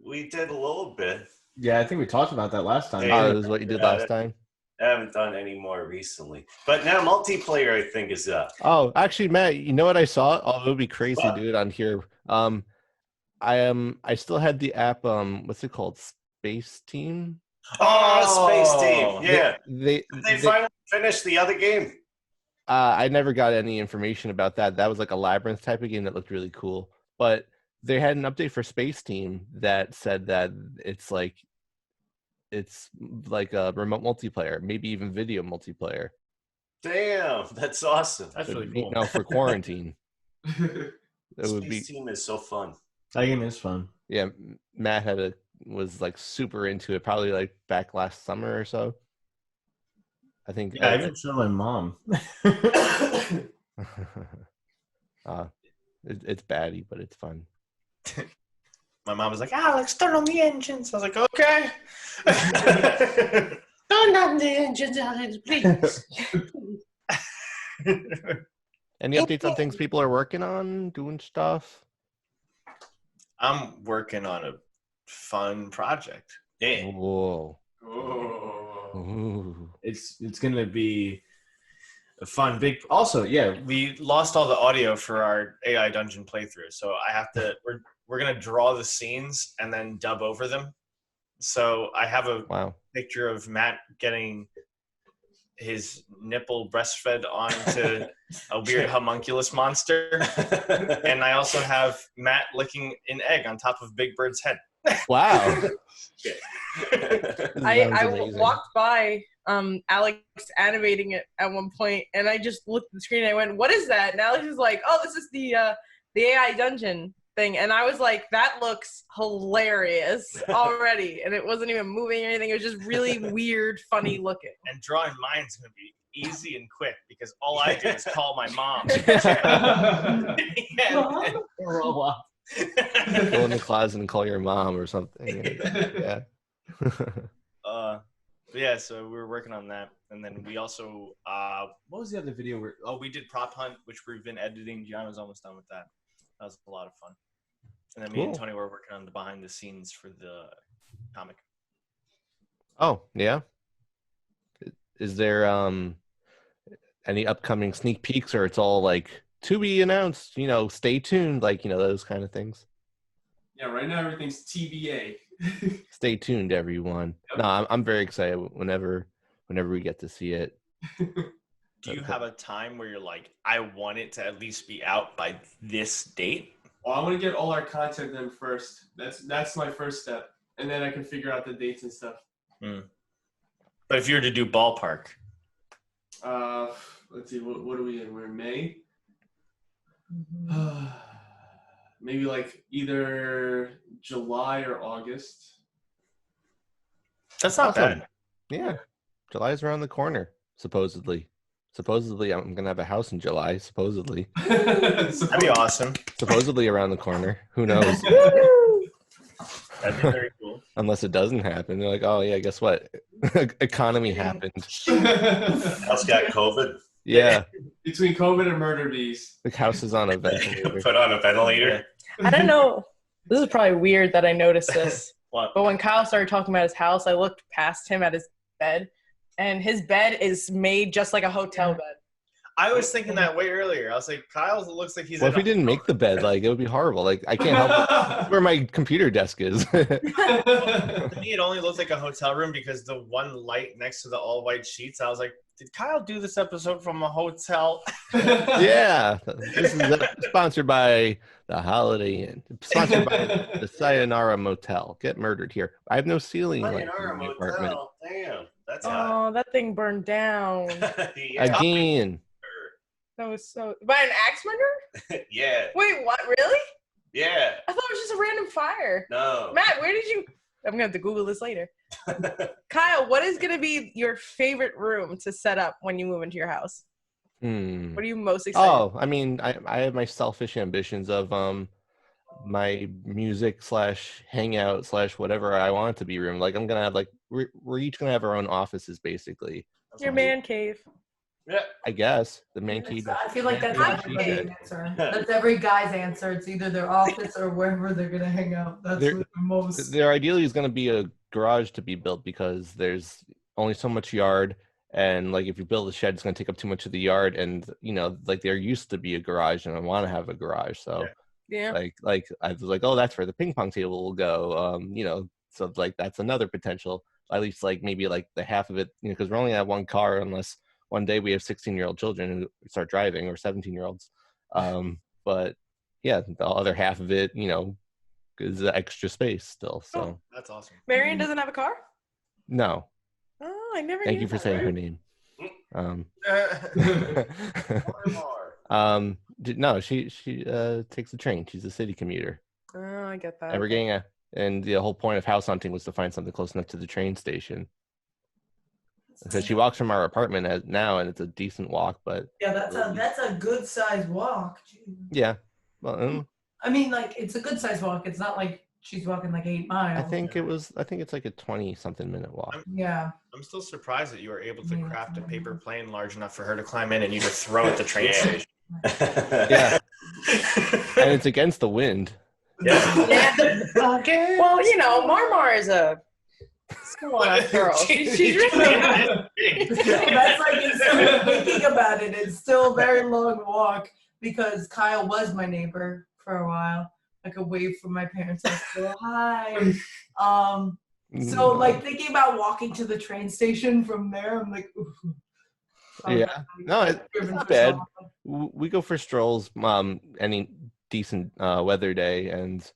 we did a little bit. Yeah, I think we talked about that last time. Oh, this is what you did last time? I haven't done any more recently. But now multiplayer, I think, is up. Oh, actually, Matt, you know what I saw? Oh, it would be crazy What? to do it on here. I still had the app, what's it called? Space Team? Oh, Space Team. Yeah. They Finally finished the other game. I never got any information about that. That was like a Labyrinth type of game that looked really cool. But they had an update for Space Team that said that it's like a remote multiplayer, maybe even video multiplayer. Damn, that's awesome. That's really You cool. know, for quarantine. It would Space be Team is so fun. That game is fun. yeah. Matt was like super into it, probably like back last summer or so. I think. Yeah, I even showed my mom. It's baddie, but it's fun. My mom was like, Alex, turn on the engines. I was like, okay. Turn on the engines, Alex, please. Any updates on things people are working on, doing stuff? I'm working on a fun project. Yeah. Whoa. Oh. Ooh. It's gonna be Fun. Big. Also, we lost all the audio for our AI dungeon playthrough, so I have to. We're gonna draw the scenes and then dub over them. So I have a picture of Matt getting his nipple breastfed onto a weird homunculus monster, and I also have Matt licking an egg on top of Big Bird's head. Wow. I walked by Alex animating it at one point, and I just looked at the screen and I went, "What is that?" And Alex was like, "Oh, this is the AI dungeon thing," and I was like, "That looks hilarious already," and it wasn't even moving or anything. It was just really weird, funny looking. And drawing mine's gonna be easy and quick because all I do is call my mom. Roll up. Go in the closet and call your mom or something. Yeah. So we were working on that, and then we also what was the other video? We did Prop Hunt, which we've been editing. Gianna's almost done with that. That was a lot of fun. And then me and Tony were working on the behind the scenes for the comic. Oh yeah. Is there any upcoming sneak peeks, or it's all like to be announced? Stay tuned, like those kind of things. Yeah, right now everything's TBA. Stay tuned, everyone. Yep. No, I'm very excited whenever we get to see it. Do you have a time where you're like, I want it to at least be out by this date? Well, I want to get all our content done first. That's my first step, and then I can figure out the dates and stuff. But if you were to do ballpark, let's see, what are we in? We're in May. Mm-hmm. Maybe like either July or August. That's not bad. Yeah, July's around the corner. Supposedly, I'm gonna have a house in July. Supposedly, that'd be awesome. Supposedly around the corner. Who knows? That'd be very cool. Unless it doesn't happen, they're like, oh yeah, guess what? Economy happened. House got COVID. Yeah. Between COVID and murder bees. The house is on a ventilator. Put on a ventilator. I don't know. This is probably weird that I noticed this. What? But when Kyle started talking about his house, I looked past him at his bed, and his bed is made just like a hotel bed. I was thinking that way earlier. I was like, Kyle looks like he's. Well, if we didn't make the bed, like it would be horrible. Like I can't help where my computer desk is. To me, it only looked like a hotel room because the one light next to the all white sheets. I was like, did Kyle do this episode from a hotel? Yeah, this is sponsored by the Holiday Inn. Sponsored by the Sayonara Motel. Get murdered here. I have no ceiling. Sayonara apartment. Motel. Damn, that's hot. Oh, that thing burned down. Again. That was so. By an axe murder? Yeah. Wait, what? Really? Yeah. I thought it was just a random fire. No. Matt, where did you? I'm gonna have to Google this later. Kyle, what is gonna be your favorite room to set up when you move into your house? What are you most excited? Oh, I mean, I have my selfish ambitions of my music / hangout / whatever I want it to be room. Like I'm gonna have like we're each gonna have our own offices basically. Your man cave. Yeah. I guess the man cave. I feel like that's everybody's answer. That's every guy's answer. It's either their office or wherever they're gonna hang out. That's the most. There ideally is gonna be a garage to be built because there's only so much yard, and like if you build a shed, it's gonna take up too much of the yard, and like there used to be a garage, and I want to have a garage, so yeah. Like I was like, oh, that's where the ping pong table will go. So like that's another potential. At least like maybe like the half of it, because we're only at one car unless one day we have 16-year-old children who start driving or 17-year-olds. But yeah, the other half of it, is extra space still. So that's awesome. Marion doesn't have a car? No. Oh, I never. Thank you for saying her name. No, she takes the train. She's a city commuter. Oh, I get that. And we're getting and the whole point of house hunting was to find something close enough to the train station. Because she walks from our apartment now, and it's a decent walk, but yeah, that's a good size walk. Jeez. Yeah, well, I mean, like it's a good size walk. It's not like she's walking like 8 miles. I think it's like a 20-something minute walk. I'm still surprised that you were able to craft a paper plane large enough for her to climb in and you to throw at the train station. Yeah, and it's against the wind. Yeah. Well, Marmar is a Come on, girl. She's really. That's like thinking about it. It's still a very long walk because Kyle was my neighbor for a while. I could wave from my parents' house. Go hi. So like thinking about walking to the train station from there, I'm like, ooh. Yeah. No, it's not bad. We go for strolls any decent weather day, and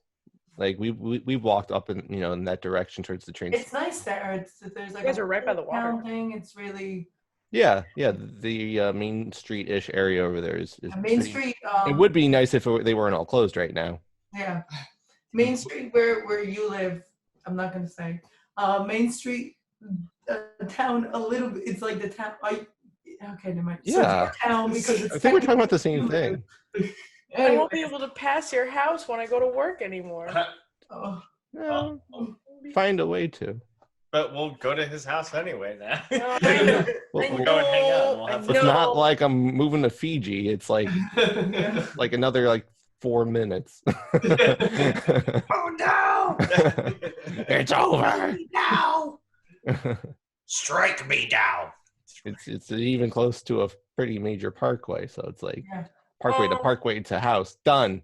like we walked up in that direction towards the train. It's nice there. There's like You guys are right by the water. thing. It's really Yeah. The Main Street-ish area over there is Main pretty- Street. It would be nice if they weren't all closed right now. Yeah, Main Street where you live. I'm not gonna say. Main Street, town a little bit. It's like the town. Okay, never mind. So Yeah. it's your town because it's. I think we're talking about the same thing. I won't be able to pass your house when I go to work anymore. Oh. No, find a way to. But we'll go to his house anyway now. We'll go and hang out and we'll have It's not like I'm moving to Fiji. It's like another 4 minutes. Oh no! It's over. No! Strike me down. It's even close to a pretty major parkway, so it's like Yeah. parkway to parkway to house done.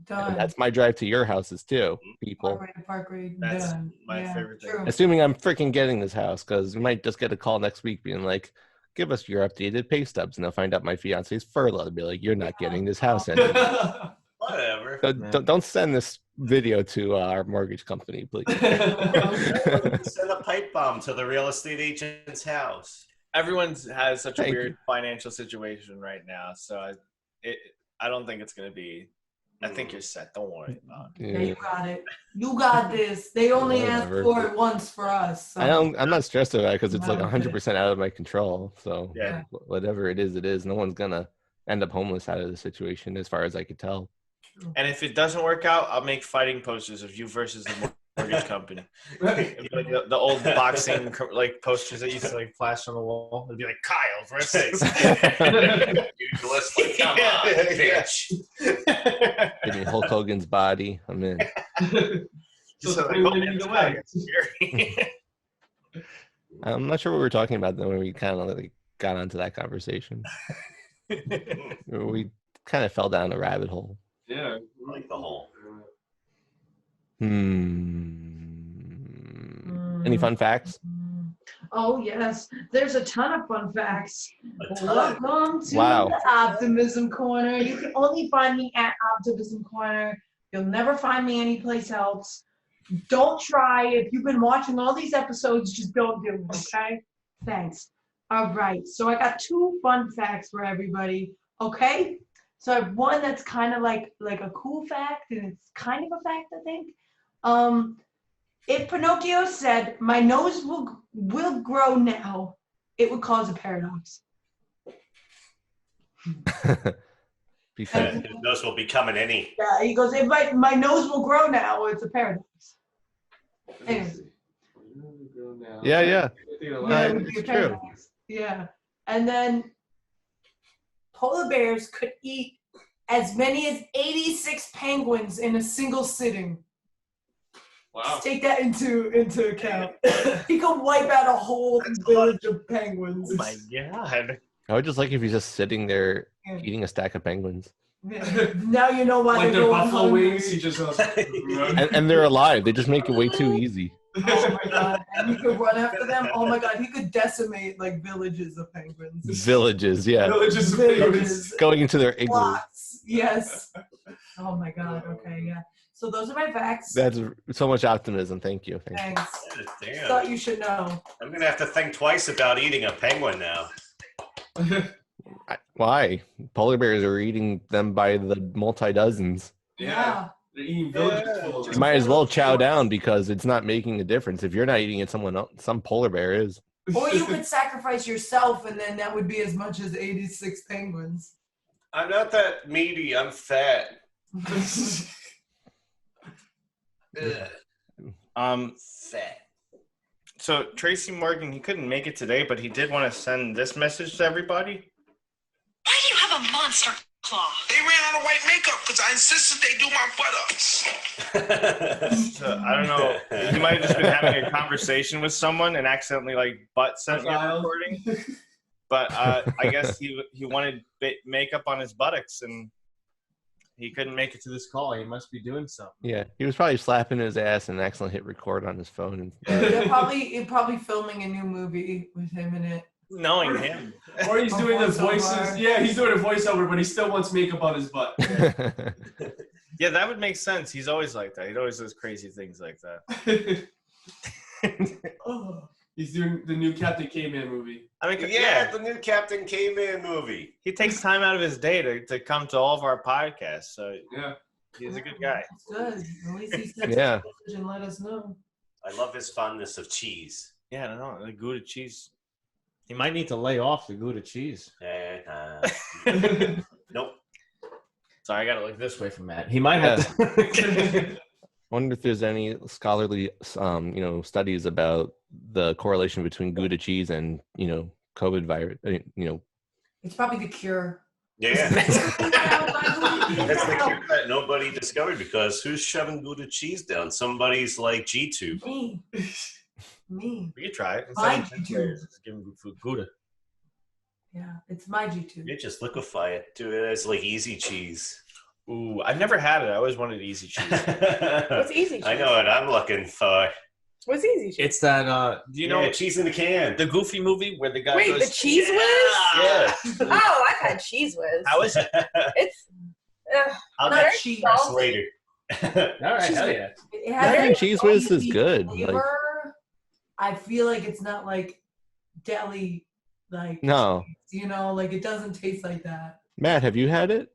Done. And that's my drive to your houses too, people. Parkway. That's Done. my Yeah, favorite thing. true. Assuming I'm freaking getting this house, because we might just get a call next week being like, "Give us your updated pay stubs," and they'll find out my fiance's furloughed. They'll be like, "You're not getting this house anymore." Whatever. Don't send this video to our mortgage company, please. Send a pipe bomb to the real estate agent's house. Everyone has such a Thank weird you. financial situation right now, so I don't think it's gonna be. I think you're set. Don't worry about it. Yeah, you got it. You got this. They only asked Whatever. for it once for us. So. I'm not stressed about it because it's like Okay. 100% out of my control. So Yeah. whatever it is, it is. No one's gonna end up homeless out of the situation, as far as I could tell. And if it doesn't work out, I'll make fighting posters of you versus the mortgage company. It'd be like the old boxing posters that used to flash on the wall. It'd be like Kyle versus. Pugilist, like, come on, bitch. Give me Hulk Hogan's body. I'm in. Just So like, we oh, win man, either this way. guy is scary. I'm not sure what we were talking about then when we kind of got onto that conversation. We kind of fell down a rabbit hole. Yeah. I like the whole. Any fun facts? Oh yes, there's a ton of fun facts. A ton. Welcome to Wow. the Optimism Corner. You can only find me at Optimism Corner. You'll never find me anyplace else. Don't try. If you've been watching all these episodes, just don't do it, okay? Thanks. All right, so I got 2 fun facts for everybody, okay? So I have one that's kind of like a cool fact, and it's kind of a fact, I think. If Pinocchio said, "My nose will grow now," it would cause a paradox. Because His nose will become an innie. Yeah, he goes, "If my nose will grow now," it's a paradox. Anyway. yeah. Yeah, Right, it would be a it's true. paradox. Yeah. And then Polar bears could eat as many as 86 penguins in a single sitting. Wow. Just take that into account. He could wipe out a whole village of penguins. Oh my god. I would just like if he's just sitting there Yeah. eating a stack of penguins. Yeah. Now you know why Like they're their going buffalo hungry. wings, he just goes. And they're alive. They just make it way too easy. Oh my god! And he could run after them. Oh my god! He could decimate villages of penguins. Villages, yeah. Villages of penguins. Villages. Going into their igloo. Plots. Yes. Oh my god. Okay. Yeah. So those are my facts. That's so much optimism. Thank you. Thank you. Thanks. Damn. Thought you should know. I'm going to have to think twice about eating a penguin now. Why? Polar bears are eating them by the multi-dozens. Yeah. They're eating villages full of You might as well chow down because it's not making a difference. If you're not eating it, someone else, some polar bear is. Or you could sacrifice yourself, and then that would be as much as 86 penguins. I'm not that meaty. I'm fat. Ugh, fat. So Tracy Morgan, he couldn't make it today, but he did want to send this message to everybody. Why do you have a monster They ran out of white makeup because I insisted they do my buttocks. So, I don't know. He might have just been having a conversation with someone and accidentally butt sent me a recording. But I guess he wanted makeup on his buttocks and he couldn't make it to this call. He must be doing something. Yeah, he was probably slapping his ass and accidentally hit record on his phone. They're probably filming a new movie with him in it. Knowing him. Or he's doing the voices. Yeah, he's doing a voiceover, but he still wants makeup on his butt. Yeah, that would make sense. He's always like that. He always does crazy things like that. He's doing the new Captain K-Man movie. I mean, the new Captain K-Man movie. He takes time out of his day to come to all of our podcasts. So yeah, he's a good guy. That's good. At least he said Yeah. and let us know. I love his fondness of cheese. Yeah, I don't know. The Gouda cheese. He might need to lay off the Gouda cheese. Nope. Sorry, I got to look this way from Matt. He might have to. I wonder if there's any scholarly, studies about the correlation between Gouda cheese and, COVID virus. It's probably the cure. Yeah. That's the cure that nobody discovered because who's shoving Gouda cheese down? Somebody's like G-Tube. Me. Me. We could try it. My Instead of G-Tube. just give him food Gouda. Yeah, it's my G2. You just liquefy it. Do it as like easy cheese. Ooh, I've never had it. I always wanted easy cheese. What's easy cheese? I know what I'm looking for. What's easy cheese? It's that, do you know cheese in the can? the Goofy movie where the guy Wait, goes, the Cheese Whiz? Yeah. Oh, I've had Cheese Whiz. How is it? It's I'll Not get cheese. salty. Later. All right, hell yeah. It I think Cheese Whiz is spicy good. flavor. I feel like it's not like deli, No. cheese, it doesn't taste like that. Matt, have you had it?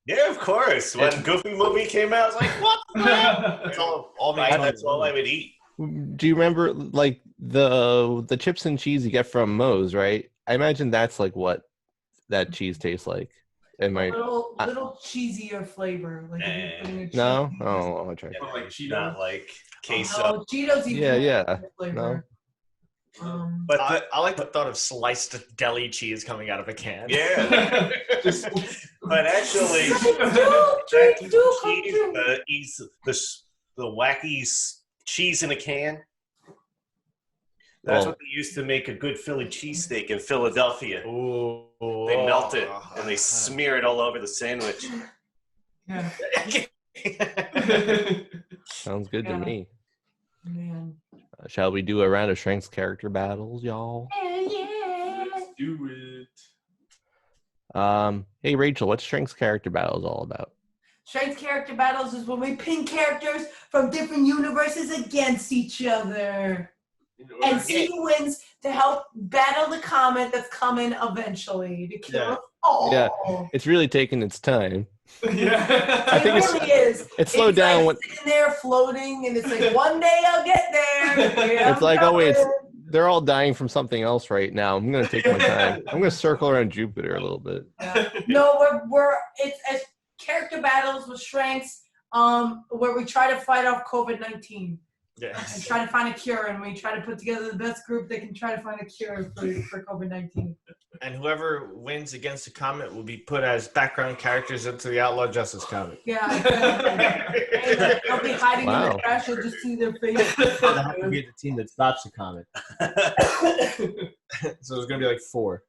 Yeah, of course. When Goofy movie came out, I was like, what the hell? That's all That's all I would eat. Do you remember the chips and cheese you get from Moe's, right? I imagine that's like what that cheese tastes like. Am I? Little cheesier flavor. Like if you're putting a No. cheese- Oh, I'll try. Yeah, like Cheetos. Not like queso. Oh, Cheetos even Yeah. have flavor. But I like the thought of sliced deli cheese coming out of a can. yeah, but actually, the wacky cheese in a can. That's Well- what they used to make a good Philly cheesesteak in Philadelphia. Ooh. They melt it and they smear it all over the sandwich. Yeah, Sounds good to Yeah. me. man. Shall we do a round of Shrink's character battles, y'all? Let's do it. Hey Rachel, what's Shrink's character battles all about? Strength character battles is when we pin characters from different universes against each other. And see who wins to help battle the comet that's coming eventually to kill Yeah. us all. Yeah. It's really taking its time. Yeah. I think it it's- really is. It slowed down when sitting there floating, and it's like one day I'll get there. Yeah, it's like, oh wait, coming. they're all dying from something else right now. I'm gonna take my time. I'm gonna circle around Jupiter a little bit. No, it's character battles with Shranks, where we try to fight off COVID-19 and Yes. try to find a cure, and we try to put together the best group that can try to find a cure for COVID-19. And whoever wins against the comet will be put as background characters into the Outlaw Justice comic. Yeah, they'll be hiding in Wow. the trash. You'll just see their face. They'll have to be the team that stops the comet. So there's gonna be like 4.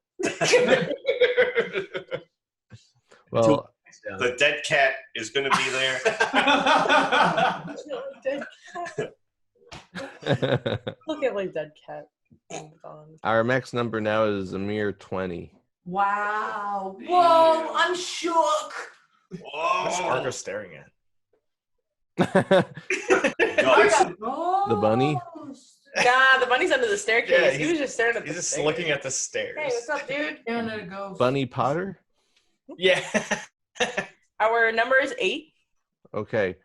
Well, The dead cat is going to be there. Look at like dead cat. Gone. our max number now is a mere 20. Wow. Whoa, I'm shook. What's Whoa. Marco staring at? The bunny? Nah, the bunny's under the staircase. Yeah, he was just staring at He's the just stairs. looking at the stairs. Hey, what's up, dude? Staring at a ghost. Bunny Potter? Yeah. Our number is 8. Okay.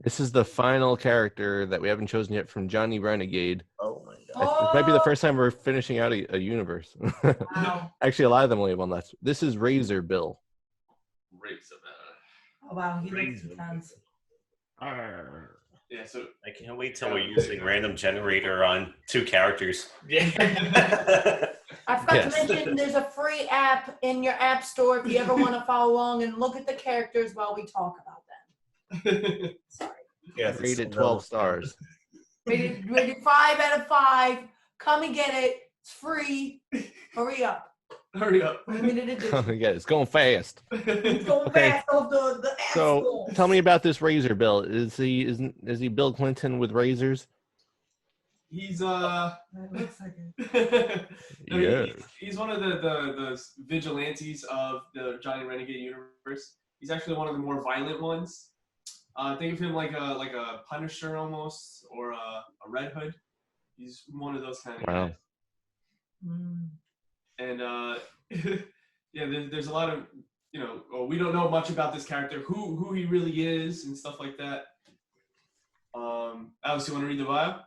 This is the final character that we haven't chosen yet from Johnny Renegade. Oh my god. It might be the first time we're finishing out a universe. Wow. Actually, a lot of them only have one left. This is Razor Bill. Oh, wow, he looks intense. Yeah, so I can't wait till we're using random generator on 2 characters. Yeah. I forgot Yes. to mention there's a free app in your app store if you ever want to follow along and look at the characters while we talk about them. Sorry. Yeah, it's Rated still 12 stars. Rated 5 out of 5. Come and get it. It's free. Hurry up. Hurry up. Limited edition. Yeah, it's going fast. It's going Okay. fast off the app So store. tell me about this razor Bill. Is he Bill Clinton with razors? He's That looks like it. No, he- Yeah. he's one of the vigilantes of the Johnny Renegade universe. He's actually one of the more violent ones. Think of him like a Punisher almost, or a Red Hood. He's one of those kind of Wow. guys. Mm. And yeah, there's a lot of we don't know much about this character, who he really is, and stuff like that. Alex, you want to read the bio?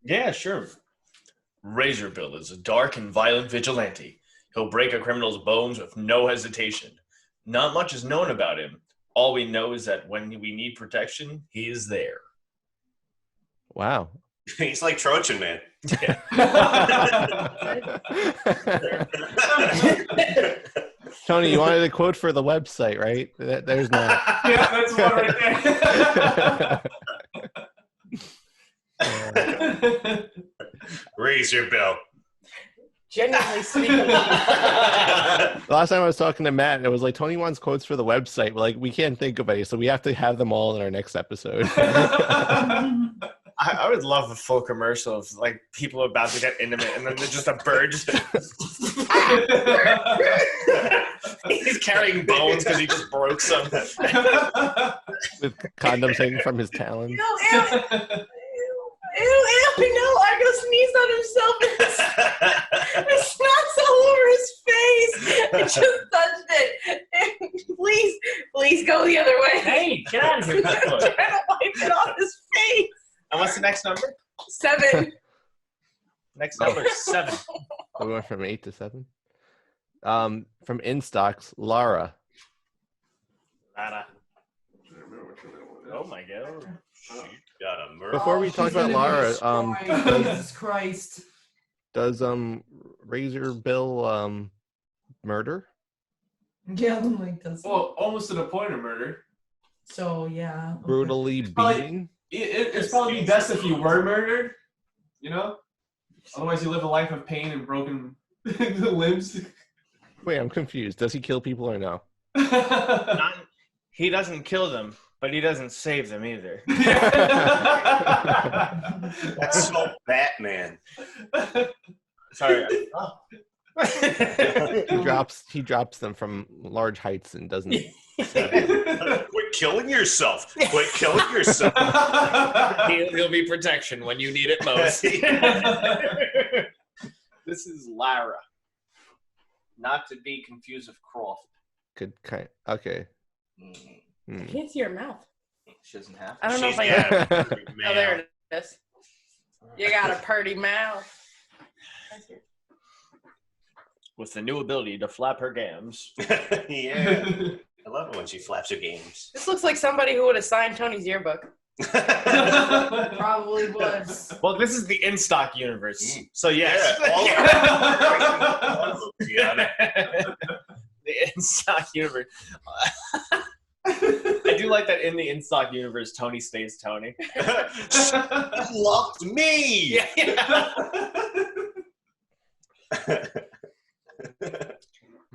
Yeah, sure. Razor Bill is a dark and violent vigilante. He'll break a criminal's bones with no hesitation. Not much is known about him. All we know is that when we need protection, he is there. Wow. He's like Trojan Man. Tony, you wanted a quote for the website, right? There's not. Yeah, that's one right there. Razor Bill. Genuinely speaking. The last time I was talking to Matt, it was like Tony wants quotes for the website. We're like, we can't think of any, so we have to have them all in our next episode. I would love a full commercial of like people about to get intimate, and then there's just a bird. He's carrying bones because he just broke some. With condoms hanging from his talons. Ew, no, I go sneezed on himself. And it smells all over his face. I just touched it. Please go the other way. Hey, get out of here. I'm trying to wipe it off his face. And what's the next number? 7. Next number is 7. We went from 8 to 7. From InStocks, Lara. Lara. Oh my god. Got a murder. Before we talk about Lara, Jesus Christ. does Razor Bill murder? Yeah, I'm like this. Well, almost to the point of murder. So yeah. okay. Brutally Probably- beating? It's probably best if you were murdered, Otherwise, you live a life of pain and broken limbs. Wait, I'm confused. Does he kill people or no? He doesn't kill them, but he doesn't save them either. That's so Batman. Sorry. He drops them from large heights and doesn't. Quit killing yourself. Quit killing yourself. He'll be protection when you need it most. This is Lara. Not to be confused with Croft. Could kind. Okay. I Hmm. can't see your mouth. She doesn't have I don't know if I Yeah. Oh, there it is. You got a purty mouth. With the new ability to flap her gams. Yeah. I love it when she flaps her games. This looks like somebody who would have signed Tony's yearbook. Probably was. Well, this is the in-stock universe. So yes. Yeah, The in-stock universe. I do like that in the in-stock universe, Tony stays Tony. You loved me.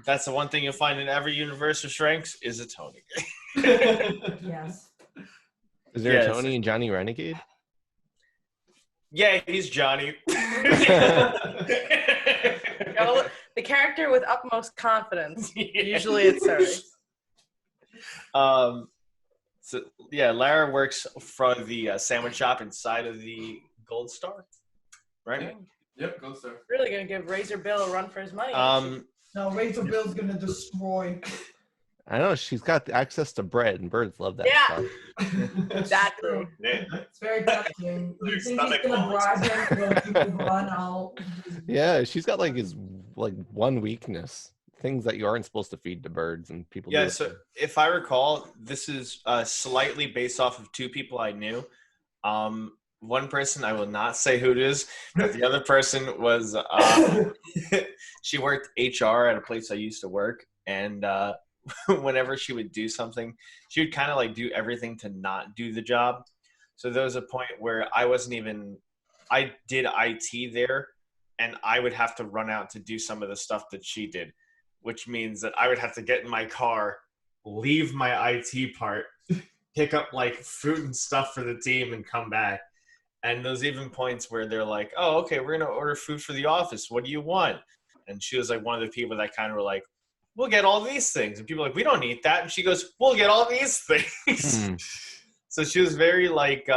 That's the one thing you'll find in every universe of Shrinks is a Tony. Yes. Is there Yes. a Tony and Johnny Renegade? Yeah, he's Johnny. Gotta look- the character with utmost confidence. Usually it's Tony. So yeah, Lara works for the sandwich shop inside of the Gold Star, right? Yep, go sir. Really gonna give Razor Bill a run for his money. No, Razor Bill's gonna destroy. I know she's got access to bread, and birds love that Yeah. stuff. Exactly. Yeah. It's very tempting. You Their think he's stomach gonna moans. bribe him to let people run out? Yeah, she's got his one weakness. Things that you aren't supposed to feed to birds, and people. Yeah, do it. so if I recall, this is slightly based off of two people I knew. one person, I will not say who it is, but the other person was she worked HR at a place I used to work, and whenever she would do something, she would kind of like do everything to not do the job. So there was a point where I did IT there, and I would have to run out to do some of the stuff that she did, which means that I would have to get in my car, leave my IT part, pick up like food and stuff for the team, and come back. And there's even points where they're like, oh, okay, we're going to order food for the office. What do you want? And she was like one of the people that kind of were like, we'll get all these things. And people are like, we don't eat that. And she goes, we'll get all these things. So she was very like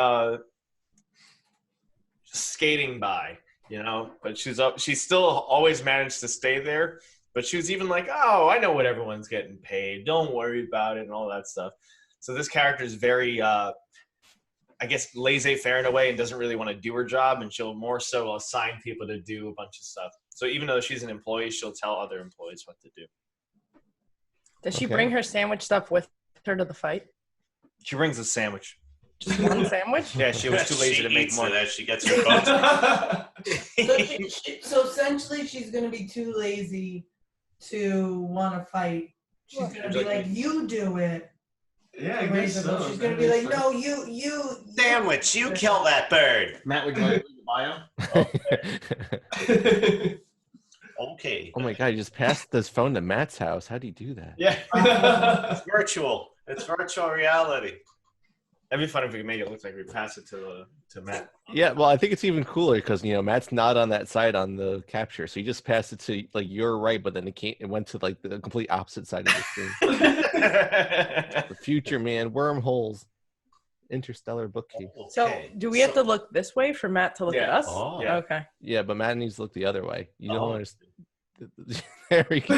skating by, you know, but she still always managed to stay there. But she was even like, oh, I know what everyone's getting paid. Don't worry about it and all that stuff. So this character is very, I guess, laissez-faire in a way and doesn't really want to do her job. And she'll more so assign people to do a bunch of stuff. So even though she's an employee, she'll tell other employees what to do. Does she bring her sandwich stuff with her to the fight? She brings a sandwich. Just one sandwich? Yeah, she was too lazy to make more. As she gets her bones. So essentially, she's gonna be too lazy to want to fight. She's gonna be like, "You do it." Yeah, I guess so. She's gonna be like, "No, you." Sandwich, you kill that bird. Matt, would you like to read the bio? Okay. Oh my God! You just passed this phone to Matt's house. How do you do that? Yeah. It's virtual. It's virtual reality. That'd be fun if we could make it look like we pass it to Matt. Yeah, well, I think it's even cooler because Matt's not on that side on the capture, so you just passed it to like your right, but then it went to like the complete opposite side of the screen. The future, man, wormholes, interstellar bookkeep. So, do we have to look this way for Matt to look at us? Oh. Yeah. Okay. Yeah, but Matt needs to look the other way. You don't understand. There we go.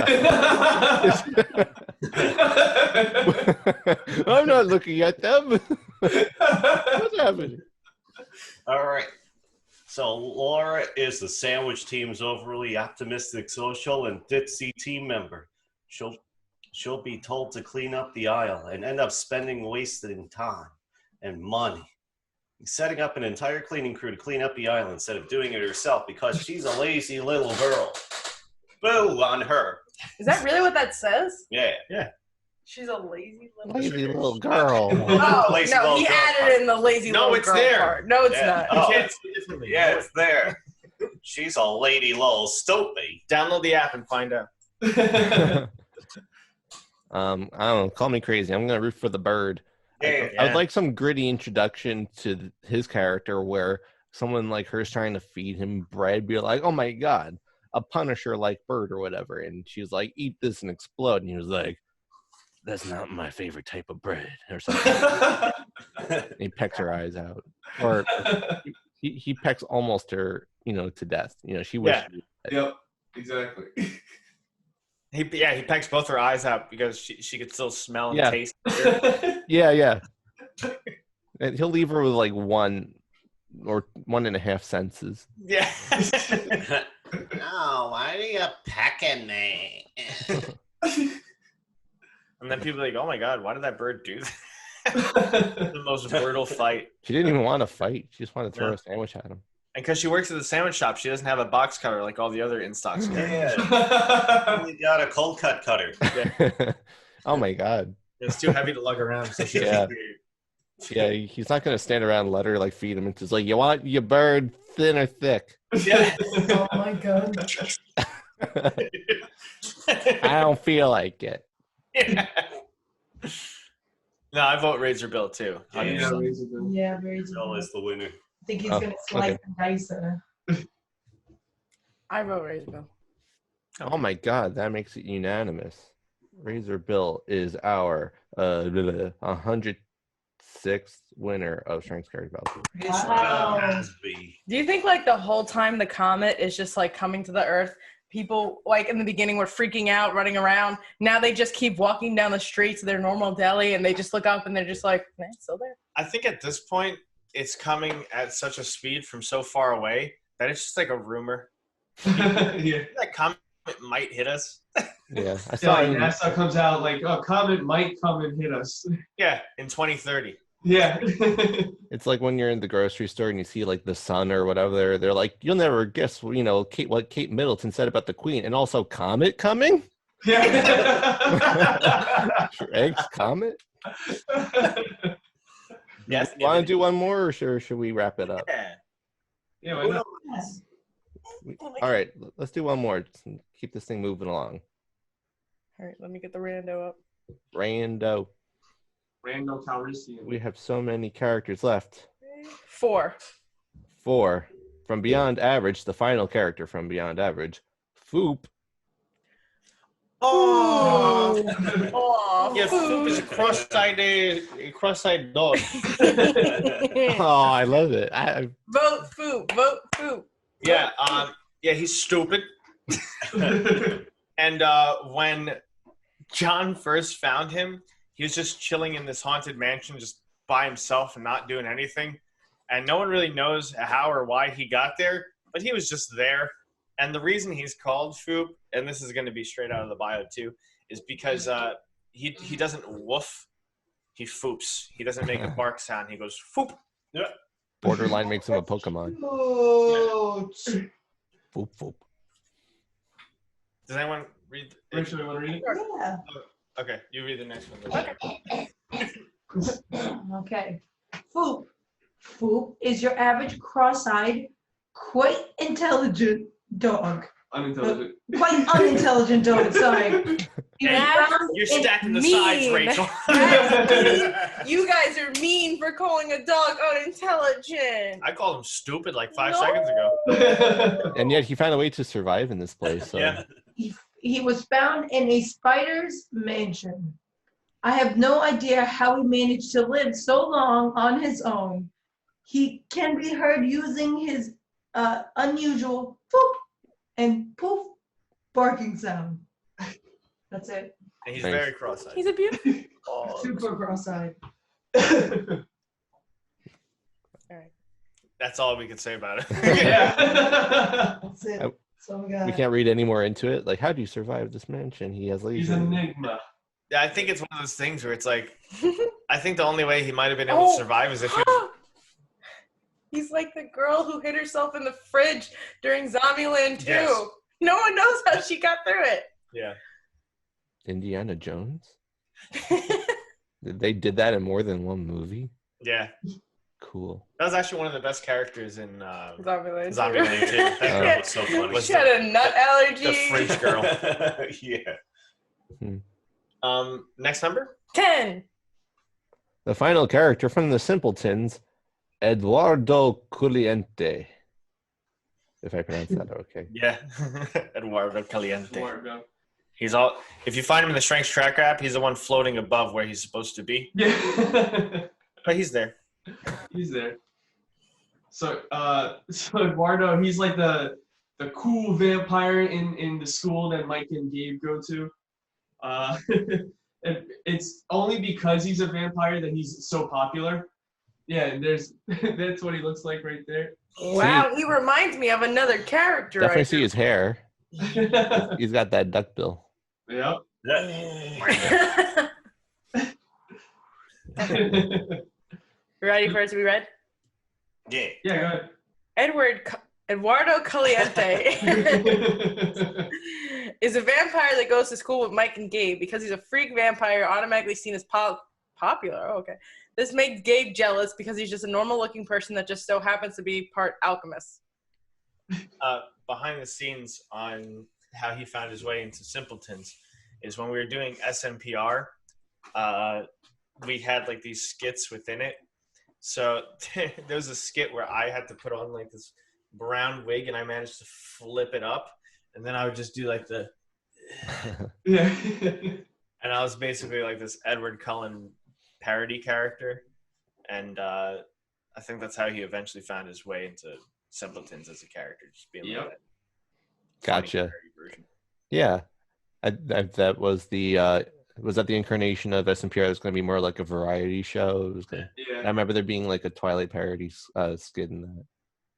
I'm not looking at them. What's happening? All right. So Laura is the sandwich team's overly optimistic social and ditzy team member. She'll be told to clean up the aisle and end up spending wasted time and money. Setting up an entire cleaning crew to clean up the aisle instead of doing it herself because she's a lazy little girl. Boo on her. Is that really what that says? Yeah. She's a lazy little girl. Oh, Lazy no, little he girl added in the lazy No, little it's girl there. part. No, it's Yeah. not. Oh. You can't see it differently. Yeah, it's there. She's a lady little stupid. Download the app and find out. I don't know. Call me crazy. I'm gonna root for the bird. Yeah. I would like some gritty introduction to his character where someone like her is trying to feed him bread, be like, "Oh my God, a Punisher like bird or whatever," and she's like, "Eat this and explode," and he was like, "That's not my favorite type of bread," or something. And he pecks her eyes out, or he pecks almost her, to death. She wished. Yep, exactly. He pecks both her eyes out because she could still smell and taste. Yeah. And he'll leave her with like 1 or 1.5 senses. Yeah. No, why are you pecking me? And then people are like, oh my God, why did that bird do that? The most brutal fight. She didn't even want to fight. She just wanted to throw a sandwich at him. And because she works at the sandwich shop, she doesn't have a box cutter like all the other in-stocks. Yeah. Only got a cold cut cutter. Yeah. Oh my God. It's too heavy to lug around. So she Yeah, he's not going to stand around and let her like feed him. It's just like, you want your bird thin or thick? Yeah. Oh my God. I don't feel like it. Yeah. No, I vote Razor Bill too. Yeah, very Bill is the winner. I think he's gonna slice and dice her. I vote Razor Bill. Oh my God, that makes it unanimous. Razor Bill is our 106th winner of Strength Carry Battle. Wow. Do you think like the whole time the comet is just like coming to the Earth, people like in the beginning were freaking out, running around. Now they just keep walking down the streets of their normal deli and they just look up and they're just like, man, it's still there. I think at this point, it's coming at such a speed from so far away that it's just like a rumor. Yeah. That comet might hit us. Yeah, I Yeah, saw like NASA comes out like, oh, comet might come and hit us. Yeah, in 2030. Yeah. It's like when you're in the grocery store and you see like the Sun or whatever. They're like, you'll never guess, what Kate Middleton said about the Queen, and also Comet coming. Yeah. Eggs Comet. Yes. Want to do one more, or should we wrap it up? Yeah. Yeah, why not? Yes. All right, let's do one more. Just keep this thing moving along. All right, let me get the rando up. Rando. Randall Calrissian. We have so many characters left. 4. 4. From Beyond Average, the final character from Beyond Average, Foop. Oh. Aw, Yeah, Foop is a cross-eyed dog. Oh, I love it. Vote Foop. Vote Foop. Yeah. Yeah, he's stupid. And when John first found him, he was just chilling in this haunted mansion, just by himself and not doing anything. And no one really knows how or why he got there, but he was just there. And the reason he's called Foop, and this is going to be straight out of the bio too, is because he doesn't woof, he foops. He doesn't make a bark sound. He goes foop. Yeah. Borderline makes him a Pokemon. Ouch. Foop, foop. Does anyone read? Rachel, you want to read it? Yeah. Okay, you read the next one. Okay. Foop. Foop is your average cross-eyed, quite intelligent dog. Unintelligent. Quite unintelligent dog, sorry. He was That's- found You're in- stacking the sides, mean. Rachel. You guys are mean for calling a dog unintelligent. I called him stupid like 5 No. seconds ago. And yet he found a way to survive in this place. So. Yeah. He was found in a spider's mansion. I have no idea how he managed to live so long on his own. He can be heard using his unusual poop and poof barking sound. That's it. And he's Nice. very cross-eyed. He's a beautiful. Super cross-eyed. That's all we can say about it. Yeah. That's it. I- That's all we got. We can't read any more into it. Like, how do you survive this mansion? He has He's laser. an enigma. Yeah, I think it's one of those things where it's like, I think the only way he might have been able to survive is if he was, He's like the girl who hid herself in the fridge during Zombieland 2. Yes. No one knows how she got through it. yeah. Indiana Jones? They did that in more than one movie? Yeah. Cool. That was actually one of the best characters in Zombieland 2. Zombieland 2. That was so funny. Was She had a nut allergy. the fridge girl. Yeah. Next number? 10. The final character from The Simpletons, Eduardo Caliente. If I pronounce that okay. Yeah. Eduardo Caliente. Eduardo. He's all. If you find him in the Strengths Tracker app, he's the one floating above where he's supposed to be. Yeah. But he's there. He's there. So Eduardo, he's like the cool vampire in the school that Mike and Gabe go to. And it's only because he's a vampire that he's so popular. Yeah, and that's what he looks like right there. Wow, he reminds me of another character. Definitely right see his hair. Yep. He's got that duck bill. You ready for it to be read? Yeah. Yeah, go ahead. Eduardo Caliente is a vampire that goes to school with Mike and Gabe. Because he's a freak vampire, automatically seen as popular. Oh, okay. This makes Gabe jealous because he's just a normal-looking person that just so happens to be part alchemist. Behind the scenes on how he found his way into Simpletons is when we were doing SNPR, we had like these skits within it. So there was a skit where I had to put on like this brown wig and I managed to flip it up. And then I would just do like the, Yeah. and I was basically like this Edward Cullen parody character. And I think that's how he eventually found his way into Simpletons as a character. Just being like that funny Gotcha. parody version. Yeah. That was the was that the incarnation of SNPR that was going to be more like a variety show? It was gonna, I Yeah. remember there being like a Twilight parody skit in that.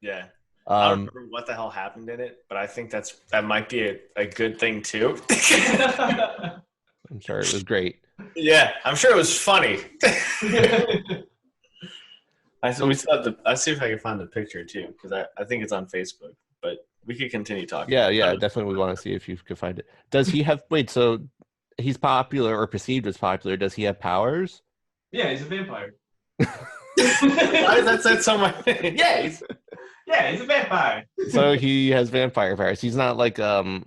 Yeah. I don't Um, remember what the hell happened in it, but I think that might be a good thing too. I'm sure it was great. Yeah, I'm sure it was funny. I see if I can find the picture too, because I think it's on Facebook. But we could continue talking. Yeah, definitely. We want to see if you could find it. Does he have? Wait, so he's popular or perceived as popular. Does he have powers? Yeah, he's a vampire. Why does that say so much? Yeah, he's a vampire. So he has vampire powers. He's not like I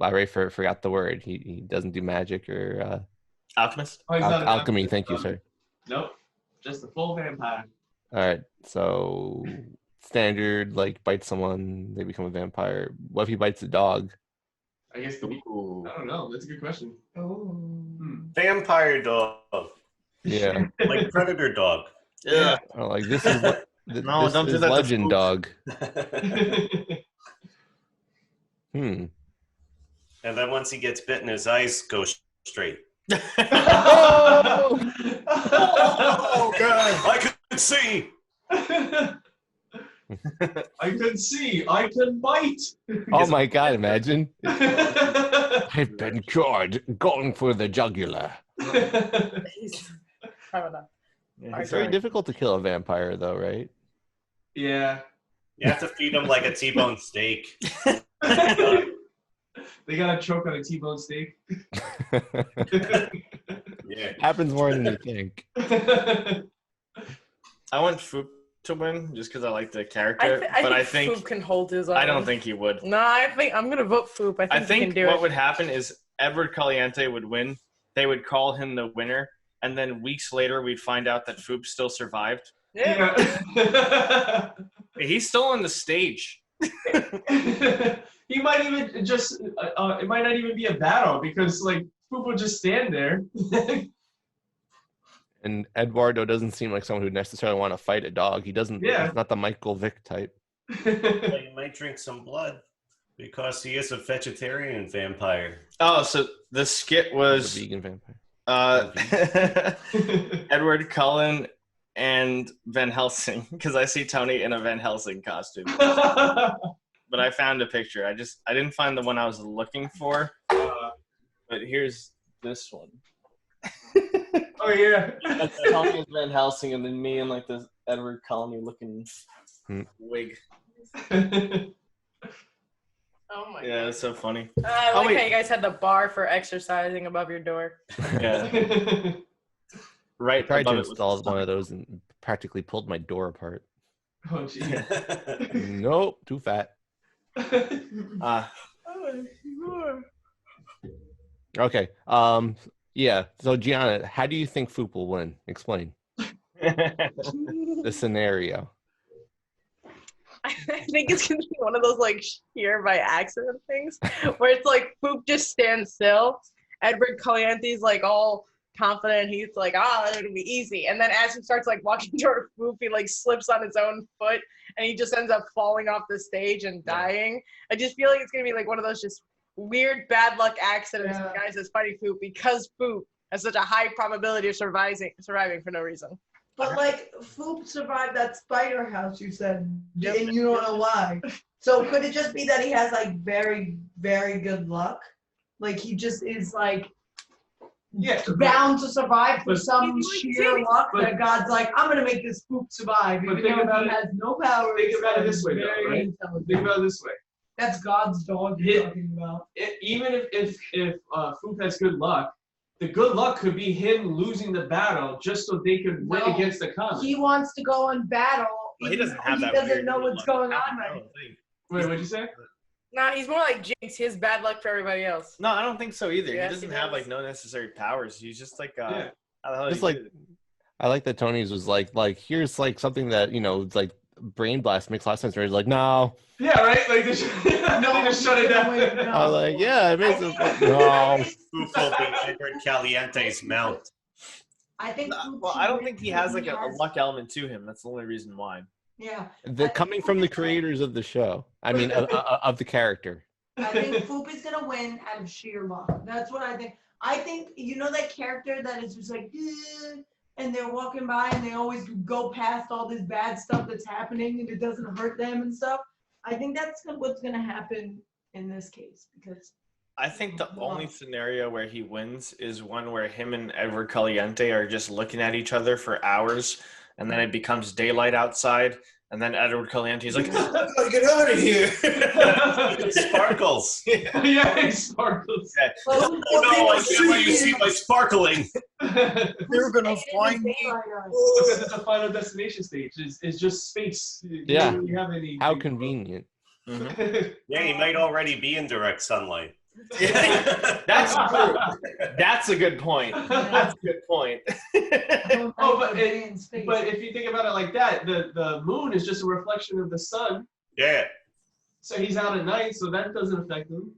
already forgot the word. He doesn't do magic or Alchemist. Oh, he's not an alchemy. alchemist. Thank you, sir. Nope, just a full vampire. All right, so standard, like bite someone, they become a vampire. What if he bites a dog? I guess I don't know. That's a good question. Oh. Vampire dog. Yeah. Like predator dog. Yeah. Oh, like this is what No, this don't do is that to legend Spook. dog. And then once he gets bitten, his eyes go straight. Oh, God! I can see. I can see. I can bite. Oh my god, imagine. I've been cured. Going for the jugular. I don't know. It's very difficult to kill a vampire though, right? Yeah. You have to feed him like a T-bone steak. They gotta choke on a T-bone steak. Yeah. Happens more than you think. I want Foop to win just because I like the character, I think Foop can hold his own. I don't think he would. No, I think I'm gonna vote Foop. I think he can do what it. would happen is Edward Caliente would win. They would call him the winner, and then weeks later we'd find out that Foop still survived. Yeah. He's still on the stage. He might even just. It might not even be a battle because like Foop will just stand there. And Eduardo doesn't seem like someone who necessarily want to fight a dog. He doesn't. Yeah. He's not the Michael Vick type. He might drink some blood because he is a vegetarian vampire. Oh, so the skit He's was a vegan vampire. Edward Cullen and Van Helsing, because I see Tony in a Van Helsing costume. But I found a picture. I didn't find the one I was looking for. But here's this one. Oh yeah. That's Tony as Van Helsing, and then me in like this Edward Cullen looking wig. Oh my Yeah, god. that's so funny. I like wait. how you guys had the bar for exercising above your door. Yeah. I Right. tried to above it was install the one of those and practically pulled my door apart. Oh gee. Nope, too fat. Okay. Yeah. So Gianna, how do you think Foop will win? Explain the scenario. I think it's gonna be one of those like sheer by accident things where it's like Foop just stands still. Edward Caliente's like all confident. He's like, it'll be easy. And then as he starts like walking toward Foop, he like slips on his own foot and he just ends up falling off the stage and dying. I just feel like it's gonna be like one of those just weird bad luck accidents for guys that's fighting Foop because Foop has such a high probability of surviving for no reason. But like Foop survived that spider house, you said, and you don't know why. So could it just be that he has like very, very good luck? Like he just is like bound to survive for some sheer luck that God's like, I'm gonna make this Foop survive. But Even think though about he it- has no power. Think about it this way, though, very right? intelligent. Think about it this way. That's God's dog you're talking about. Even if Foop has good luck, the good luck could be him losing the battle just so they could win No. against the comet. He wants to go on battle. Well, he doesn't even have though that He doesn't weird know good what's luck. going I on don't right think. Wait, what'd you say? Nah, he's more like Jinx. He has bad luck for everybody else. No, I don't think so either. Yes, he doesn't he have does. like no necessary powers. He's just like Yeah. how the hell Just did he like do it? I like that Tony's was like here's like something that it's like brain blast makes a lot of sense. Where he's like, no, Yeah, right? Like, they just shut it down. I was like, yeah, it makes it. No, Foop will be Edward Caliente's mount. I think. Well, I don't think he has like a luck element to him. That's the only reason why. Yeah. coming from the creators of the show. I mean, of the character. I think Foop is gonna win out of sheer luck. That's what I think. I think that character that is just like, and they're walking by and they always go past all this bad stuff that's happening and it doesn't hurt them and stuff. I think that's what's gonna happen in this case because. I think the only scenario where he wins is one where him and Edward Caliente are just looking at each other for hours and then it becomes daylight outside, and then Edward Caliente is like, "I gotta get out of here." It sparkles. Yeah, it sparkles. Oh no, I can't let you see my sparkling. They're gonna find me. Because it's a Final Destination stage. It's just space. You Yeah. don't really have any. How convenient. Yeah, you might already be in direct sunlight. That's true. That's a good point. That's a good point. Oh, but if you think about it like that, the moon is just a reflection of the sun. Yeah. So he's out at night, so that doesn't affect him.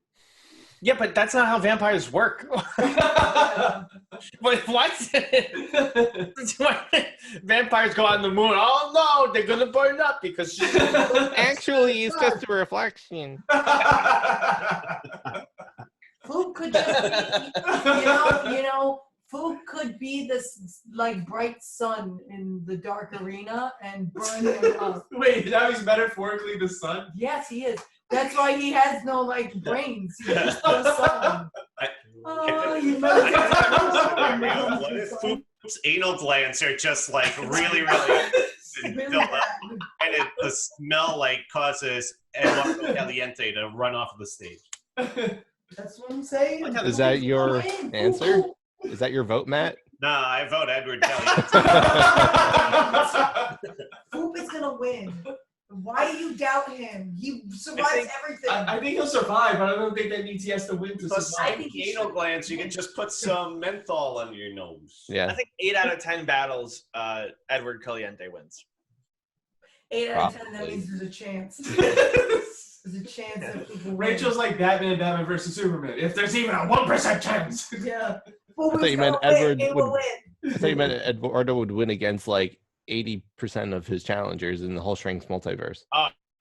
Yeah, but that's not how vampires work. But what? Vampires go out in the moon. Oh no, they're gonna burn up because Actually, it's just a reflection. Food could just be, food could be this like bright sun in the dark arena and burn him up. Wait, now he's metaphorically the sun? Yes, he is. That's why he has no like brains. He's just the sun. What if Foop's anal glands are just like really built up, and the smell like causes Eduardo Caliente to run off of the stage? That's what I'm saying. Is that your answer? Is that your vote, Matt? Nah, I vote Edward Caliente. Foop is gonna win. Why do you doubt him? He survives everything. I think he'll survive, but I don't think that means he has to win to Plus, survive. I think he anal glands, you can just put some menthol under your nose. Yeah. I think 8 out of 10 battles, Edward Caliente wins. 8 out of 10, that Probably. means there's a chance. There's a chance that people win. Rachel's like Batman versus Superman. If there's even a 1% chance. Yeah. I thought you meant Edward It will win. I thought you meant Eduardo would win against like 80% of his challengers in the whole Shrinks multiverse.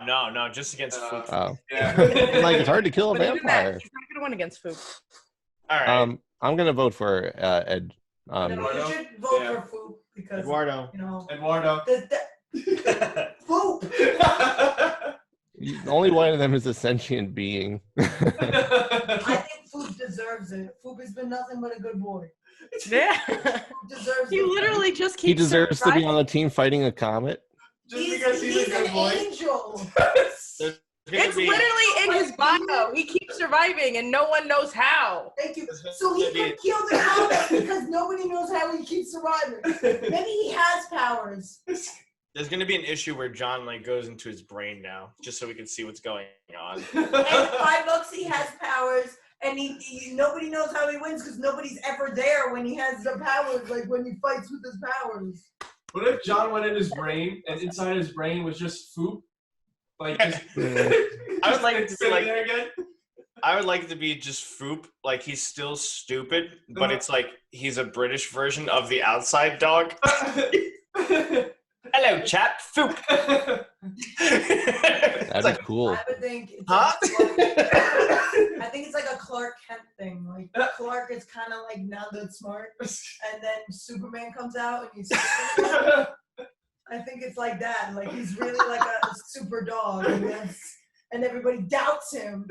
No, just against Foop. Oh. Yeah. Like, it's hard to kill a But even that, vampire. he's not gonna win against Foop. All right. I'm gonna vote for Ed. No, you should vote for Foop because Eduardo. Eduardo. Foop. Only one of them is a sentient being. I think Foop deserves it. Foop has been nothing but a good boy. Yeah. Deserves He it. literally just keeps He deserves to be surviving. on the team fighting a comet. Just because he's a good an boy. angel. It's literally in his bio. He keeps surviving and no one knows how. Thank you. So he can kill the comet because nobody knows how he keeps surviving. Maybe he has powers. There's gonna be an issue where John like goes into his brain now, just so we can see what's going on. And $5 he has powers, and he nobody knows how he wins because nobody's ever there when he has the powers, like when he fights with his powers. What if John went in his brain and inside his brain was just Foop? Like, just I would like it to be like there again. I would like it to be just Foop, like he's still stupid, but it's like he's a British version of the outside dog. Hello, chap, Foop. That'd be cool. I would think. It's Huh? I think it's like a Clark Kent thing. Like Clark is kind of like not that smart, and then Superman comes out and he's. I think it's like that. Like he's really like a super dog, and everybody doubts him.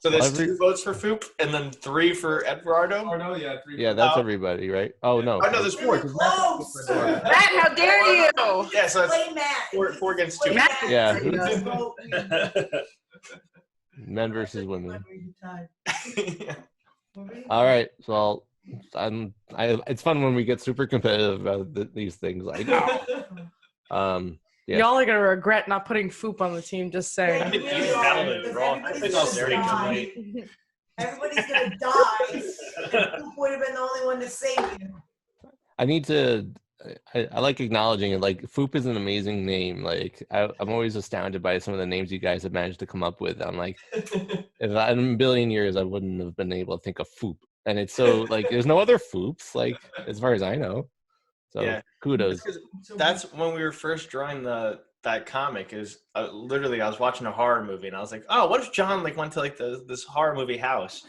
So there's 2 votes for Foop, and then 3 for Eduardo. Eduardo, yeah, 3. Yeah, that's everybody, right? Oh no. Oh no, there's 4. Really close. Matt, how dare you? Yeah, so Play that's Matt. 4 against 2. Matt. Yeah. Vote. Men versus women. Yeah. All right. So it's fun when we get super competitive about these things. Like, yeah. Y'all are gonna regret not putting Foop on the team. Just saying. I think you handled it wrong. I think I'll stay tonight. Everybody's gonna die. Who would have been the only one to save you? I need to. I like acknowledging it. Like, Foop is an amazing name. Like, I'm always astounded by some of the names you guys have managed to come up with. I'm like, if in a billion years I wouldn't have been able to think of Foop. And it's so like, there's no other Foops, like, as far as I know. So Yeah. kudos. That's when we were first drawing that comic. Is literally I was watching a horror movie and I was like, oh, what if John like went to like this horror movie house?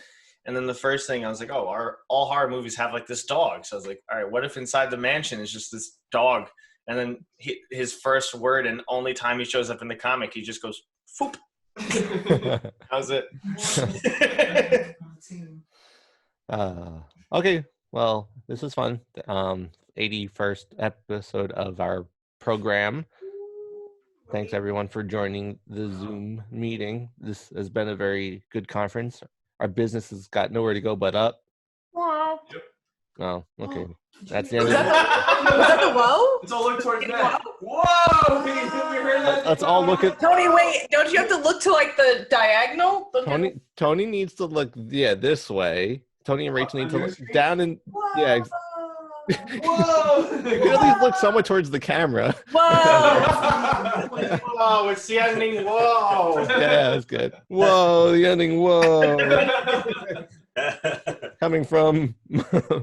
And then the first thing I was like, oh, all horror movies have like this dog. So I was like, all right, what if inside the mansion is just this dog? And then his first word and only time he shows up in the comic, he just goes, Foop. That was it. Okay, well, this was fun. 81st episode of our program. Thanks everyone for joining the Zoom meeting. This has been a very good conference. Our business has got nowhere to go but up. Wow. Oh, okay. That's the end. Was that the whoa? Let's all look towards that. Whoa! We heard that. Let's all look at Tony, wait, don't you have to look to like the diagonal? Tony needs to look this way. Tony and Rachel need to look down and yeah. Whoa! You can at least look somewhat towards the camera. Whoa! Whoa, it's the ending. Whoa. Yeah, that's good. Whoa, the ending. Whoa. Coming from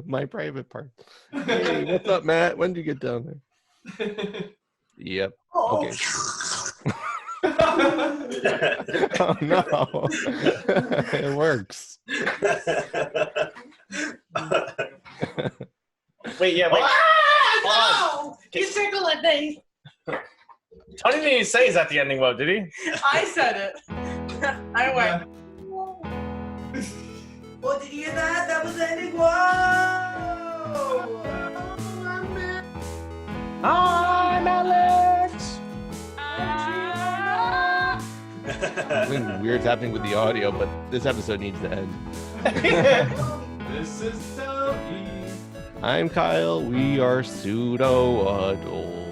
my private part. Hey, what's up, Matt? When did you get down there? Yep. Okay. Oh no. It works. Wait, yeah, wait. No! You tickling me. Tony didn't even say he's at the ending, whoa, did he? I said it. I went. Oh, did you hear that? That was ending. Whoa! I'm Alex. Something weird's happening with the audio, but this episode needs to end. This is Tony. I'm Kyle. We are pseudo adult.